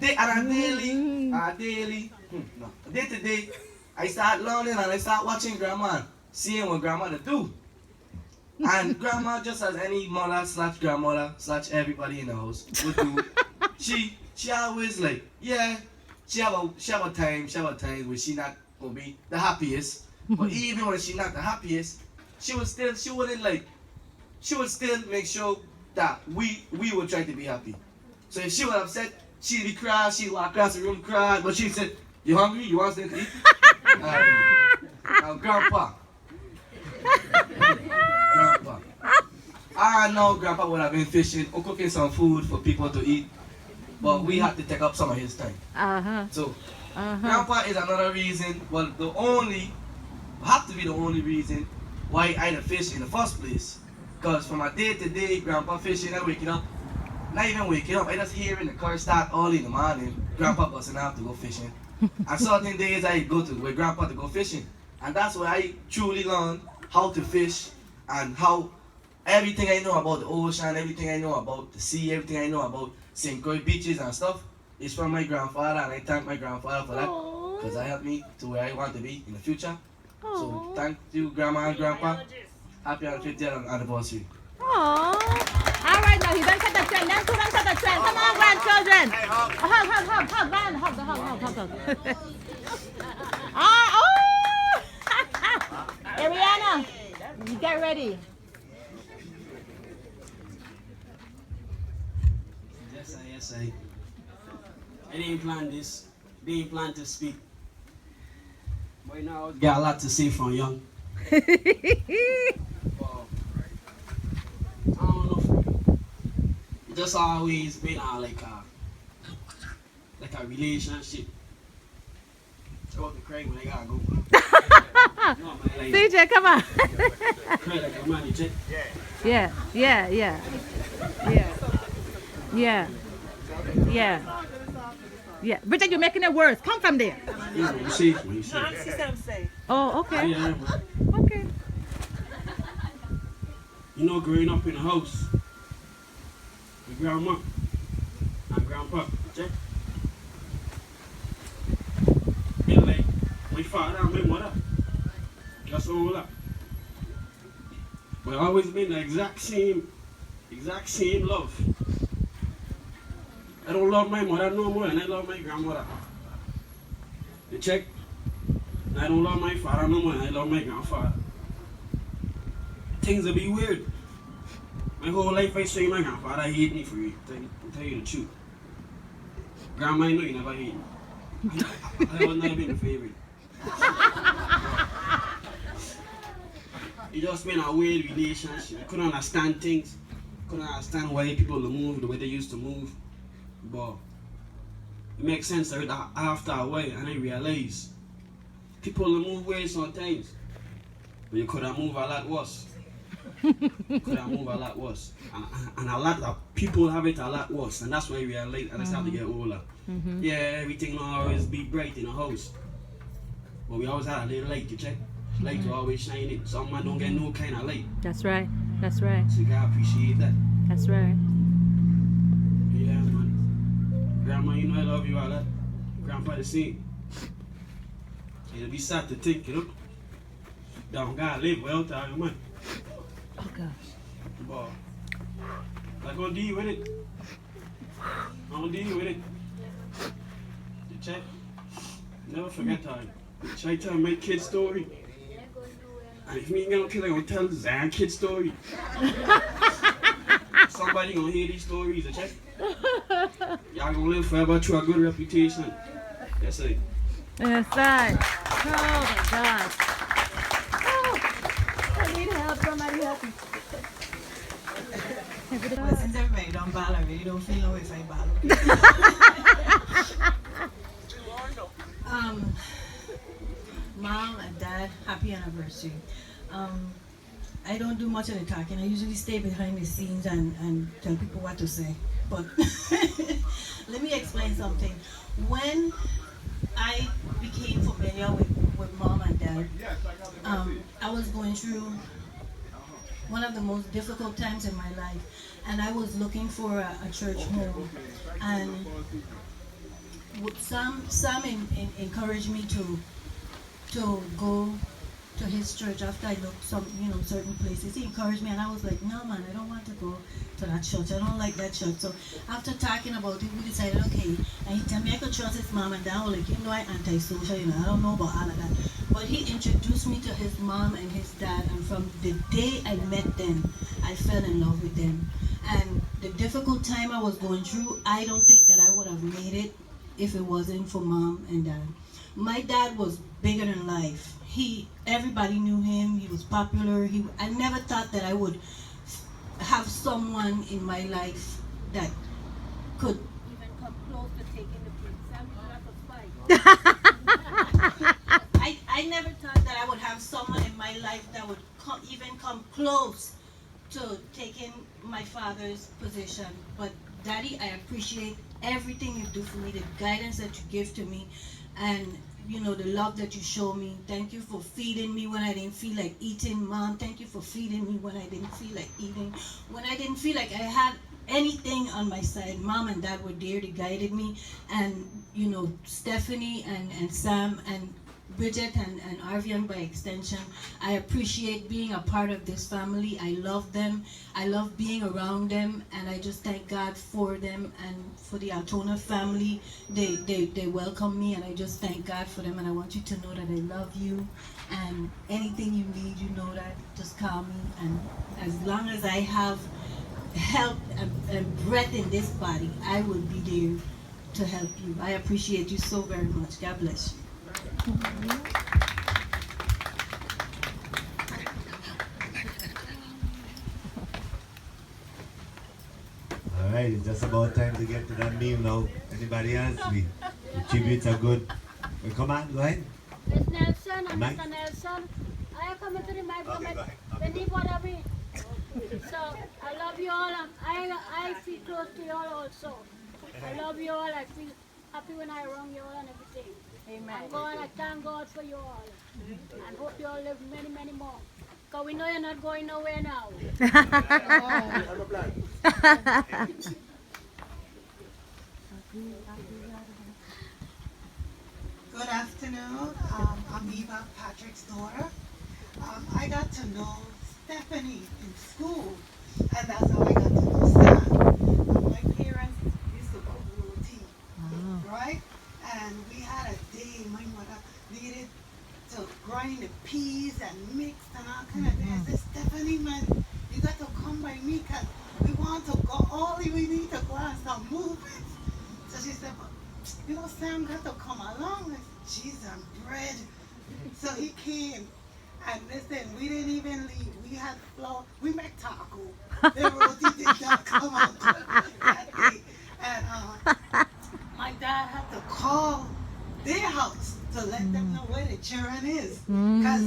day to day, I start learning and I start watching grandma, seeing what grandma do. And grandma, just as any mother slash grandmother slash everybody in the house would do, she always like, yeah, she have a time where she not gonna be the happiest. But even when she not the happiest, she would still make sure that we would try to be happy. So if she was upset, she'd be crying, she'd walk across the room crying, but she said, "You hungry? You want something to eat?" Now grandpa. I know grandpa would have been fishing or cooking some food for people to eat, but we had to take up some of his time. So grandpa is another reason, well, have to be the only reason why I had fish in the first place. Because from my day-to-day grandpa fishing, I waking up, not even waking up, I just hear in the car start early in the morning, grandpa busting out to go fishing. And certain days I go to with grandpa to go fishing. And that's where I truly learned how to fish and how everything I know about the ocean, everything I know about the sea, everything I know about St. Croix beaches and stuff is from my grandfather, and I thank my grandfather for that because that helped me to where I want to be in the future. So thank you, grandma and grandpa. Happy 50th anniversary. Aww. All right, now you don't set the trend. Them two don't set the trend. Come on, grandchildren. Hug, man. Hug. Oh! Ariana, you get ready. Yes, I didn't plan this. Didn't plan to speak. But now I got a lot to say from young. I don't know. It just always been like a relationship. I want to cry when I gotta go. No, man, like, CJ, come on. cry like a man, you check? Yeah. Bridget, you're making it worse. Come from there. You see. Oh, okay. Yeah, man. Okay. You know, growing up in a house with grandma and grandpa, check? And like my father and my mother, that's all that. But always been the exact same love. I don't love my mother no more than I love my grandmother. You check? And I don't love my father no more than I love my grandfather. Things will be weird. My whole life I say my grandfather hate me for it. Tell you the truth. Grandma, I know you never hate me. I was never been the favorite. It just been a weird relationship. I couldn't understand things. Couldn't understand why people move the way they used to move. But it makes sense after a while, and I realize people move ways sometimes. But you could have moved a lot worse. And a lot of people have it a lot worse, and that's why we are late and I start to get older. Yeah, everything will always be bright in the house, but we always had a little light, you check? Light will always shine it. Some man don't get no kind of light. That's right. So you gotta appreciate that. That's right. Yeah, man. Grandma, you know I love you all that. Grandpa the same. It'll be sad to think, you know. Don't gotta live without all your money. But like gonna deal with it. I'm gonna deal with it. You check. Never forget time. Try to tell my kid story. And if me ain't got no kid, I'm gonna tell Zan kid story. Somebody gonna hear these stories, you check. Y'all gonna live forever through a good reputation. That's it. Yes, sir. Oh my gosh. Oh, I need help. Somebody help me. Well, since everybody don't ball, I really don't feel no way if I ball. Mom and Dad, happy anniversary. I don't do much of the talking. I usually stay behind the scenes and tell people what to say. But let me explain something. When I became familiar with Mom and Dad, I was going through one of the most difficult times in my life, and I was looking for a church home. And some encouraged me to go to his church after I looked certain places. He encouraged me, and I was like, no man, I don't want to go to that church. I don't like that church. So after talking about it, we decided, okay. And he told me I could trust his mom and dad. I was like, I'm antisocial, I don't know about all of that. But he introduced me to his mom and his dad, and from the day I met them, I fell in love with them. And the difficult time I was going through, I don't think that I would have made it if it wasn't for Mom and Dad. My dad was bigger than life. Everybody knew him. He was popular. I never thought that I would have someone in my life that could even come close to taking the place. I never thought that I would have someone in my life that would even come close to taking my father's position. But Daddy, I appreciate everything you do for me, the guidance that you give to me, and the love that you show me. Thank you for feeding me when I didn't feel like eating. Mom, thank you for feeding me when I didn't feel like eating. When I didn't feel like I had anything on my side, Mom and Dad were there. They guided me. And, Stephanie and Sam and Bridget and Arvian by extension, I appreciate being a part of this family. I love them. I love being around them, and I just thank God for them and for the Altona family. They welcome me, and I just thank God for them, and I want you to know that I love you, and anything you need, that, just call me, and as long as I have health and breath in this body, I will be there to help you. I appreciate you so very much. God bless you. Alright, it's just about time to get to that meal now. Anybody else? The tributes are good. Well, come on, go ahead. Miss Nelson and Mike. Mr. Nelson, I am coming to the mic from Okay, go ahead. the deep water me. So I love you all. I feel close to you all also. I love you all. I feel happy when I run you all and everything. Amen. And God, I thank God for you all. And hope you all live many, many more. Because we know you're not going nowhere now. Good afternoon. I'm Eva, Patrick's daughter. I got to know Stephanie in school, and that's how I got to know Sam. My parents used to cook roti, right? And we had a day, my mother needed to grind the peas and mix and all kind of things. I said, Stephanie, man, you got to come by me because we want to go, we need to go and start moving. So she said, but Sam got to come along. I said, cheese and bread. So he came. And listen, we didn't even leave. We had flour. We make taco. The roti did not come out that day. And my dad had to call their house to let them know where the children is. Because,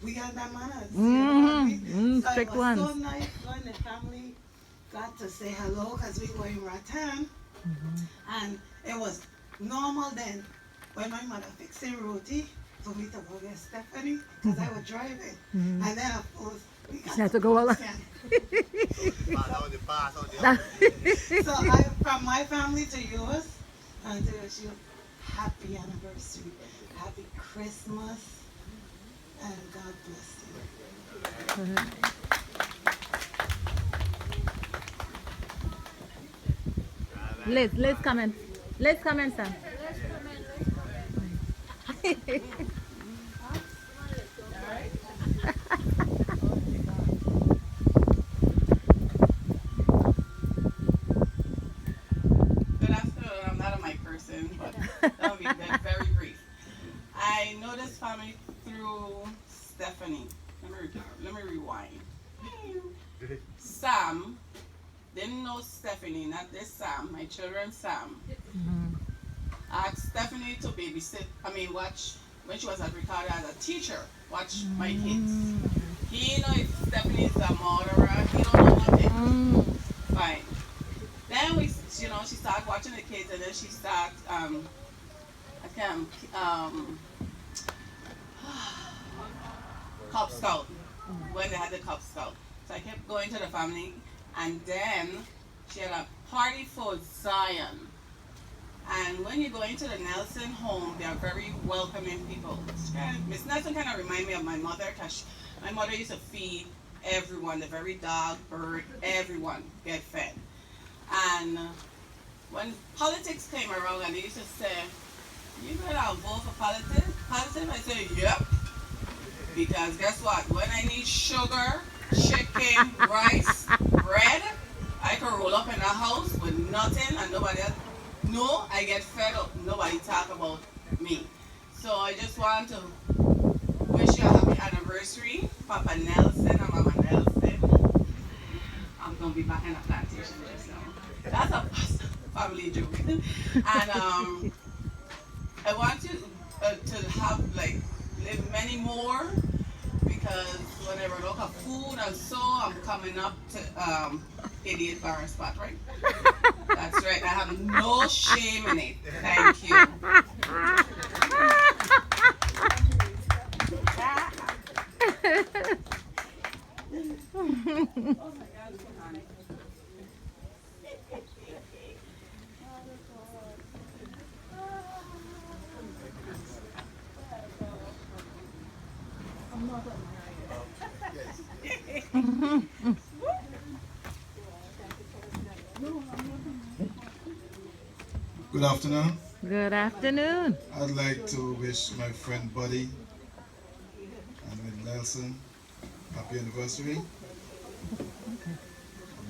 we got that manners. You know what I mean? So it was so nice when the family got to say hello because we were in Rattan. And it was normal then when my mother fixing roti for me to go get Stephanie because I was driving. And then, of course, we got to go along. So from my family to yours, and to you, happy anniversary, happy Christmas, and God bless you. Liz, come in. Liz, come in, son. Good afternoon. I'm not a mic person, but that'll be very brief. I know this family through Stephanie. Let me rewind. Sam didn't know Stephanie, not this Sam, my children Sam. Asked Stephanie to babysit, watch when she was at Ricardo as a teacher, watch my kids. He know if Stephanie's a murderer, he don't know nothing. Fine. Then she started watching the kids, and then she started, Cub Scout, when they had the Cub Scout. So I kept going to the family, and then she had a party for Zion. And when you go into the Nelson home, they are very welcoming people. Miss Nelson kind of remind me of my mother, because my mother used to feed everyone, the very dog, bird, everyone get fed. And when politics came around and they used to say, you better vote for politics? I say, yep. Because guess what? When I need sugar, chicken, rice, bread, I can roll up in a house with nothing and nobody else. No, I get fed up. Nobody talk about me. So I just want to wish you a happy anniversary, Papa Nelson and Mama Nelson. I'm going to be back in a plantation just now. That's a family joke. And I want you to have, live many more, because when I run out of food and so, I'm coming up to 88 bar spot, right? That's right. I have no shame in it. Thank you. Good afternoon. Good afternoon. I'd like to wish my friend Buddy and with Nelson happy anniversary.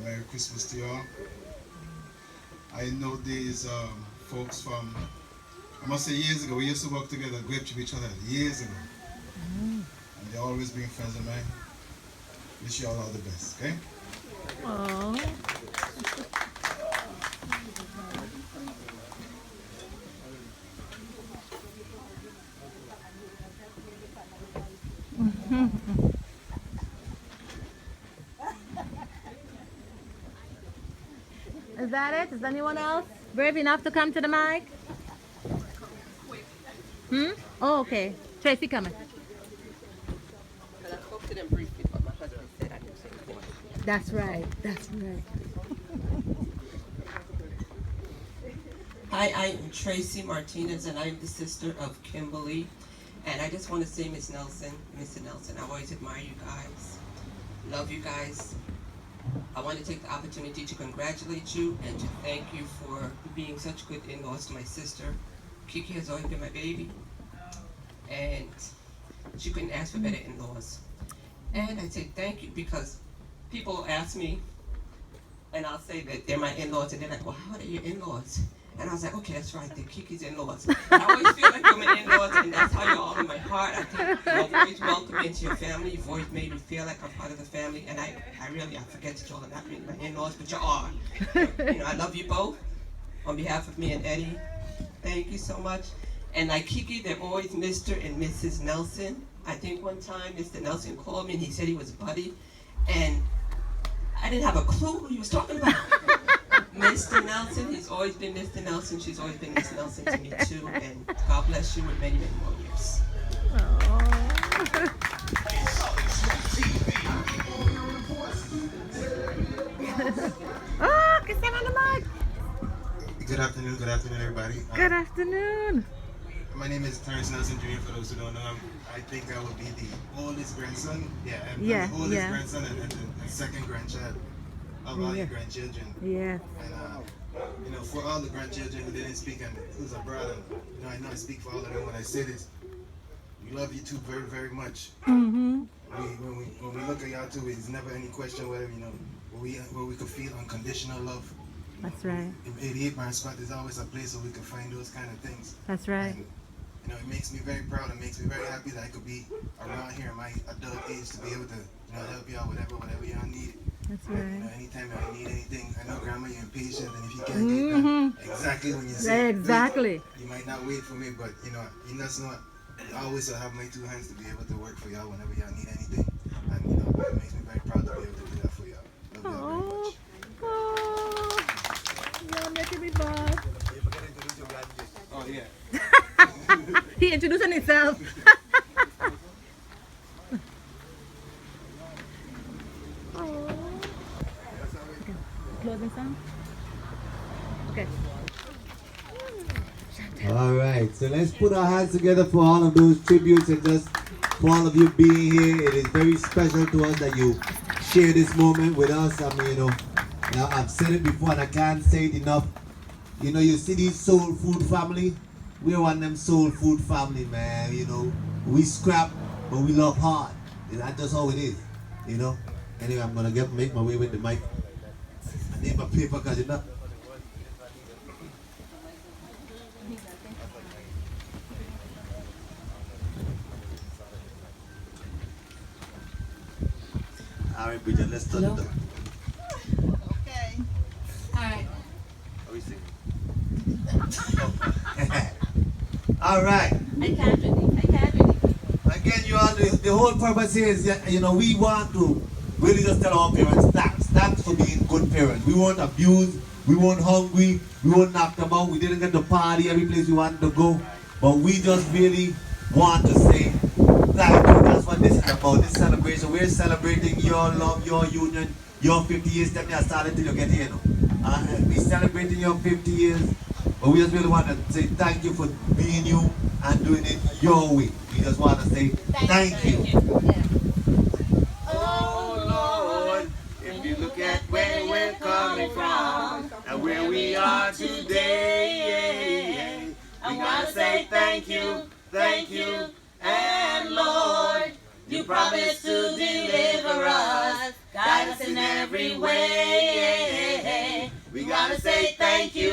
Merry Christmas to you all. I know these folks from, I must say years ago, we used to work together at Grape to each other years ago. And they've always been friends of mine. Wish you all the best, okay? Aww. Is that it? Is anyone else brave enough to come to the mic? Oh, okay. Tracy, coming. I spoke to them briefly, but my husband said I didn't say more. That's right. That's right. Hi, I'm Tracy Martinez, and I'm the sister of Kimberly. And I just want to say, Miss Nelson, Mr. Nelson, I always admire you guys. Love you guys. I want to take the opportunity to congratulate you and to thank you for being such good in-laws to my sister. Kiki has always been my baby, and she couldn't ask for better in-laws. And I say thank you because people ask me, and I'll say that they're my in-laws, and they're like, well, how are your in-laws? And I was like, okay, that's right, they're Kiki's in-laws. I always feel like you're my in-laws, and that's how you're all in my heart. I think you've always welcomed me into your family. You've always made me feel like I'm part of the family, and I forget that y'all are not really my in-laws, but you are. I love you both. On behalf of me and Eddie, thank you so much. And like Kiki, they're always Mr. and Mrs. Nelson. I think one time Mr. Nelson called me, and he said he was Buddy, and I didn't have a clue who he was talking about. Mr. Nelson, he's always been Mr. Nelson. She's always been Miss Nelson to me too. And God bless you with many, many more years. Oh, get on the mic. Good afternoon, everybody. Good afternoon. My name is Terrence Nelson Jr. For those who don't know, I think I would be the oldest grandson. Yeah, I'm the oldest grandson and the second grandchild of all your grandchildren. Yeah. And you know, for all the grandchildren who didn't speak and who's abroad, and, you know, I know I speak for all of them when I say this. We love you too very, very much. When we look at y'all too, it's never any question whether, you know, where we could feel unconditional love. That's right. In 88 Man Spot, there's always a place where we can find those kind of things. That's right. And, you know, it makes me very proud. It makes me very happy that I could be around here at my adult age to be able to, you know, help y'all whatever y'all need. That's You right. know, anytime y'all need anything, I know Grandma, you're impatient, and if you can't get done exactly when you say Exactly. you might not wait for me, but you know, that's not. I always have my two hands to be able to work for y'all whenever y'all need anything, and you know, it makes me very proud to be able to do that for y'all. Love y'all very much. Oh, you're making me bad. Oh yeah. He introduced himself. Closing song? Okay. All right, so let's put our hands together for all of those tributes and just for all of you being here. It is very special to us that you share this moment with us. I mean, you know, I've said it before and I can't say it enough. You know, you see these soul food family. We're one of them soul food family, man. You know, we scrap, but we love hard. That's just how it is, you know. Anyway, I'm gonna make my way with the mic. I need my paper because you know. All right, Bridget, let's turn it up. Okay. All right. Are we singing? All right. I can't really. Again, you all, the whole purpose here is, you know, we want to really just tell our parents thanks. Thanks for being good parents. We weren't abused, we weren't hungry, we weren't knocked about, we didn't get to party every place we wanted to go. But we just really want to say thank you. That's what this is about, this celebration. We're celebrating your love, your union, your 50 years. Tell me I started till you get here, we're celebrating your 50 years. But we just really want to say thank you for being you and doing it your way. We just want to say thank you. Oh Lord, if you look at where we're coming from and where we are today, I want to say thank you, and Lord, you promised to deliver us, guide us in every way. We gotta say thank you,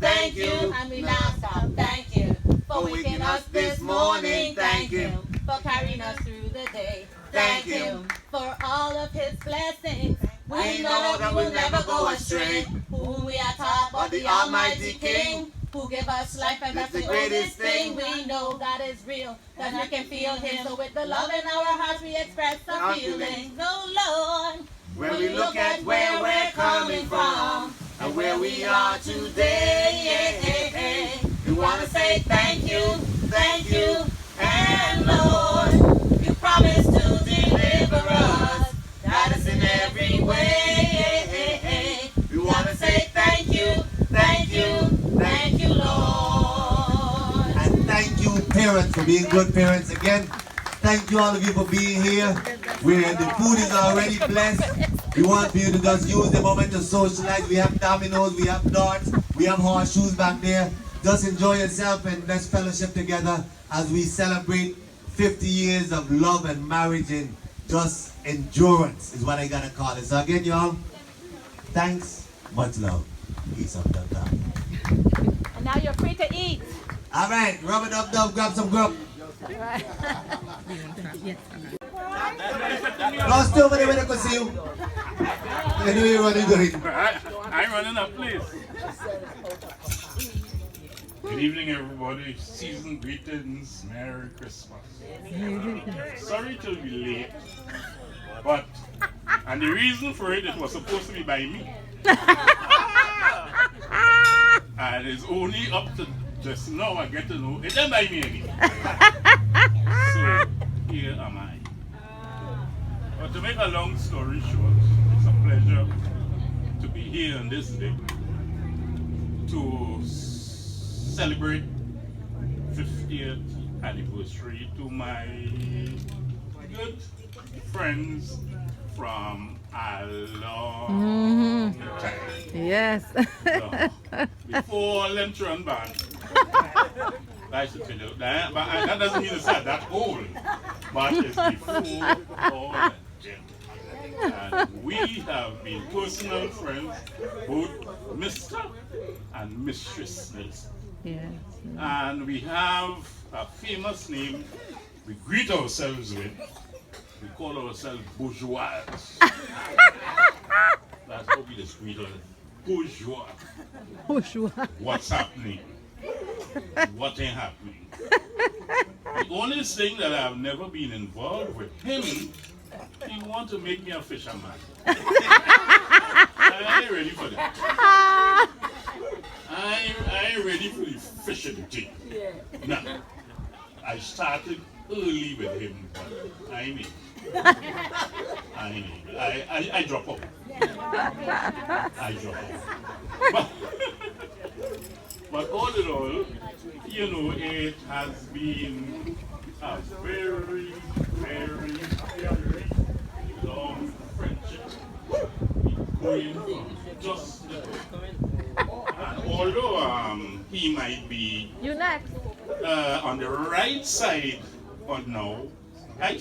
and we not stop. Thank you for waking us this morning. Thank you for carrying us through the day. Thank you for all of His blessings. We know that we will never go astray. Who we are taught but the Almighty King, who gave us life, and that's the greatest thing. We know God is real, that we can feel Him. So with the love in our hearts, we express our feelings. Oh Lord, when we look at where we're coming from and where we are today, we want to say thank you, and Lord, you promised to deliver us, guide us in every way. We want to say thank you, Lord. And thank you, parents, for being good parents again. Thank you, all of you, for being here. Where the food is already blessed. We want you to just use the moment to socialize. We have dominoes, we have darts, we have horseshoes back there. Just enjoy yourself and let's fellowship together as we celebrate 50 years of love and marriage and just endurance is what I gotta call it. So again, y'all, thanks, much love. Peace up, dub, dub. And now you're free to eat. All right, rub it up, dub, grab some grub. No, stay over there when I can see you. Anyway, you're running good. I'm running up, please. Good evening, everybody. Season greetings. Merry Christmas. Sorry to be late, but and the reason for it was supposed to be by me, and it's only up to just now I get to know it didn't by me again. So here am I. But to make a long story short, it's a pleasure to be here on this day to celebrate 50th anniversary to my good friends from a long time. Yes. So, before them turn band, I should tell you that, but that doesn't mean it's not that old, but it's before all that. And we have been personal friends, both Mr. and Mistress Nelson. Yes. And we have a famous name we greet ourselves with. We call ourselves bourgeois. That's how we just greet ourselves. Bourgeois. Bourgeois. What's happening? What ain't happening? The only thing that I've never been involved with him, he want to make me a fisherman. I ain't ready for that. I ain't ready for the fishing thing. No. I started early with him, but I ain't. I drop out. I drop out. But all in all, you know, it has been a very, very long friendship. Going from just and although he might be you next on the right side but now, I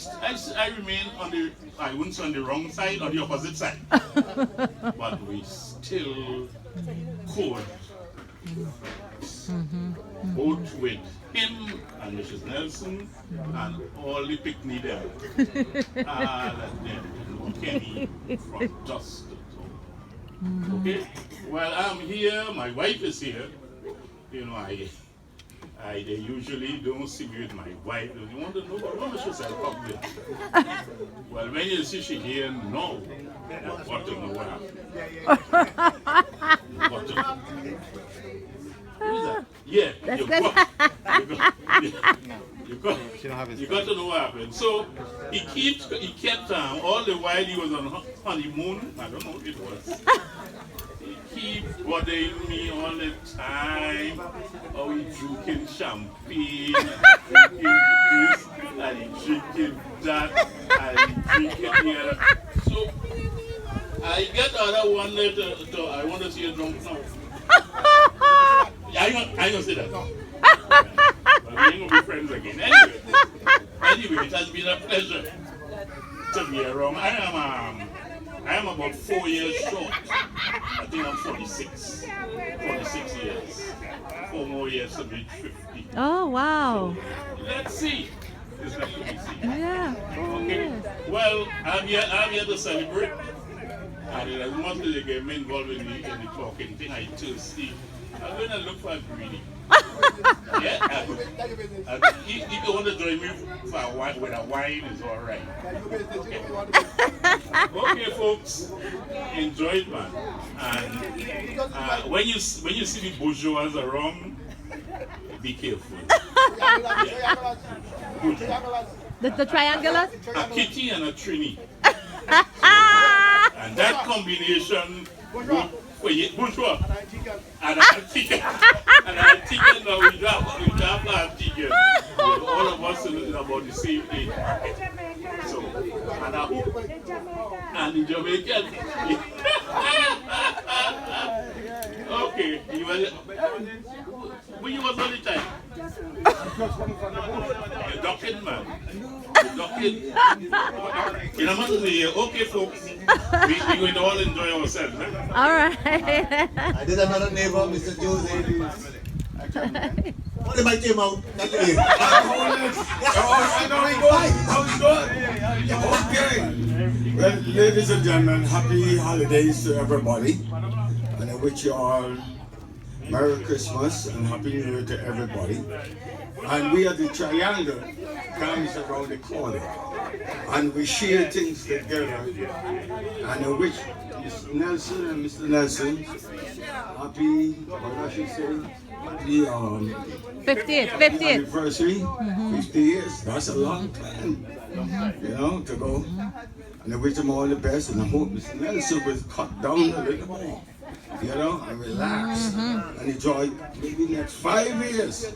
remain on the, I wouldn't say on the wrong side, on the opposite side. But we still could, both with him and Mrs. Nelson and all the picnic there. Kenny from dusk to dawn. Okay? Well, I'm here, my wife is here. You know, they usually don't see me with my wife. You want to know what she said up there? Well, when you see she here, no. You've got to know what happened. You've got to. Who is that? Yeah, you got to know what happened. So he kept all the while he was on honeymoon. I don't know what it was. He keep bothering me all the time. Oh, he drinking champagne, drinking this, and he drinking that, and he drinking the other. So I get other one that I want to see you drunk now. I ain't gonna say that. But we ain't gonna be friends again. Anyway, it has been a pleasure to be around. I am about 4 years short. I think I'm 46. 46 years. 4 more years to be 50. Oh, wow. So, let's see. It's left to be seen. Yeah. Okay. Well, I'm here to celebrate. And as much as they get me involved in the talking thing, I thirsty. I'm going to look for a greedy. Yeah, if you want to join me for a wine, with a wine, it's all right. Okay, folks, enjoy it, man. And when you see the bourgeois around, be careful. Yeah. The triangular? A kitty and a trini. And that combination. Bourgeois. And I'm thinking now we have our ticket. All of us are about the same age. So, and the Jamaican. Okay, you was all the time. You're ducking, man. You're ducking. You know, okay, folks. We're going to all enjoy ourselves. Eh? All right. I did another neighbor, Mr. Jose. What did my team out? Okay. Well, ladies and gentlemen, happy holidays to everybody. And I wish you all Merry Christmas and Happy New Year to everybody. And we are the triangle comes around the corner. And we share things together. And I wish Mr. Nelson and Mr. Nelson happy, what I should say, happy 50th anniversary, 50 years. That's a long time, you know, to go. And I wish them all the best. And I hope Mr. Nelson will cut down a little more, you know, and relax and enjoy maybe next 5 years.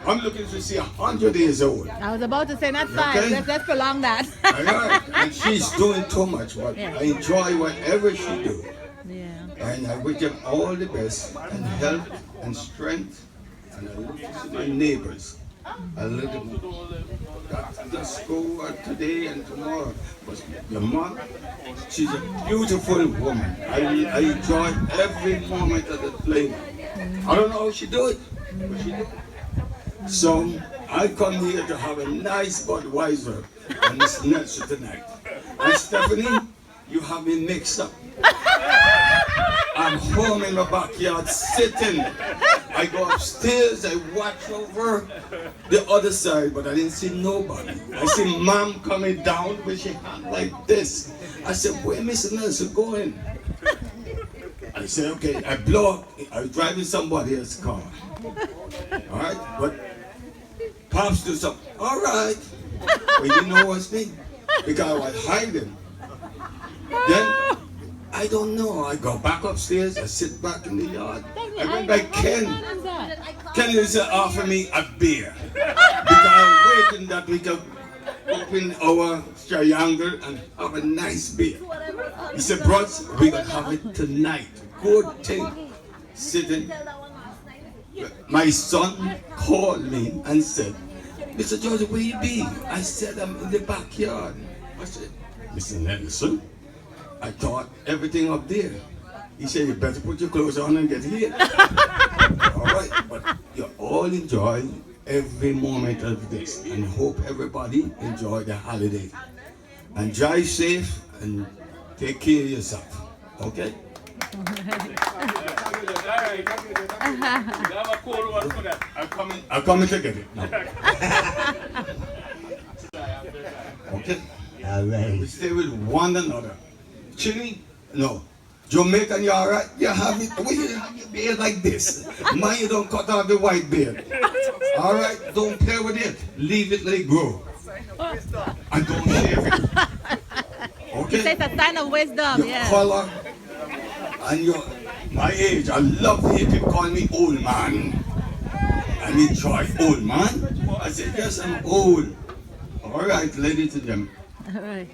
I'm looking to see 100 years old. I was about to say not five. Okay. Let's prolong that. I know, and she's doing too much, but Yeah. I enjoy whatever she do. Yeah. And I wish them all the best and health and strength. And I look to see my neighbors. I let them just go today and tomorrow. But your mom, she's a beautiful woman. I enjoy every moment of the play. I don't know how she do it, but she do it. So I come here to have a nice Budweiser and Miss Nelson tonight. And Stephanie, you have me mixed up. I'm home in my backyard sitting. I go upstairs, I watch over the other side, but I didn't see nobody. I see Mom coming down with her hand like this. I said, where Mr. Nelson going? I said, okay, I blow up. I was driving somebody else's car. All right, but Pops do something. All right. But you know what's me? Because I was hiding. Then, I don't know. I go back upstairs. I sit back in the yard. I went by Ken. Ken is offer me a beer. Because I'm waiting that we can open our triangle and have a nice beer. He said, Bros, we're going to have it tonight. Good thing. Sitting. My son called me and said, Mr. George, where you be? I said, I'm in the backyard. I said, Mr. Nelson, I thought everything up there. He said, you better put your clothes on and get here. All right, but you all enjoy every moment of this and hope everybody enjoy the holiday. And drive safe and take care of yourself. Okay? I'm coming to get it. No. Okay? All right. We stay with one another. Chile? No. Jamaican, you alright? You have it. Well, you have your beard like this. Mine, you don't cut off the white beard. Alright? Don't play with it. Leave it let it grow. And don't shave it. Okay? It's a sign of wisdom, Your yeah. color and your my age. I love to hear people call me old man. And me try old man. I said, yes, I'm old. Alright, ladies and gentlemen. All right.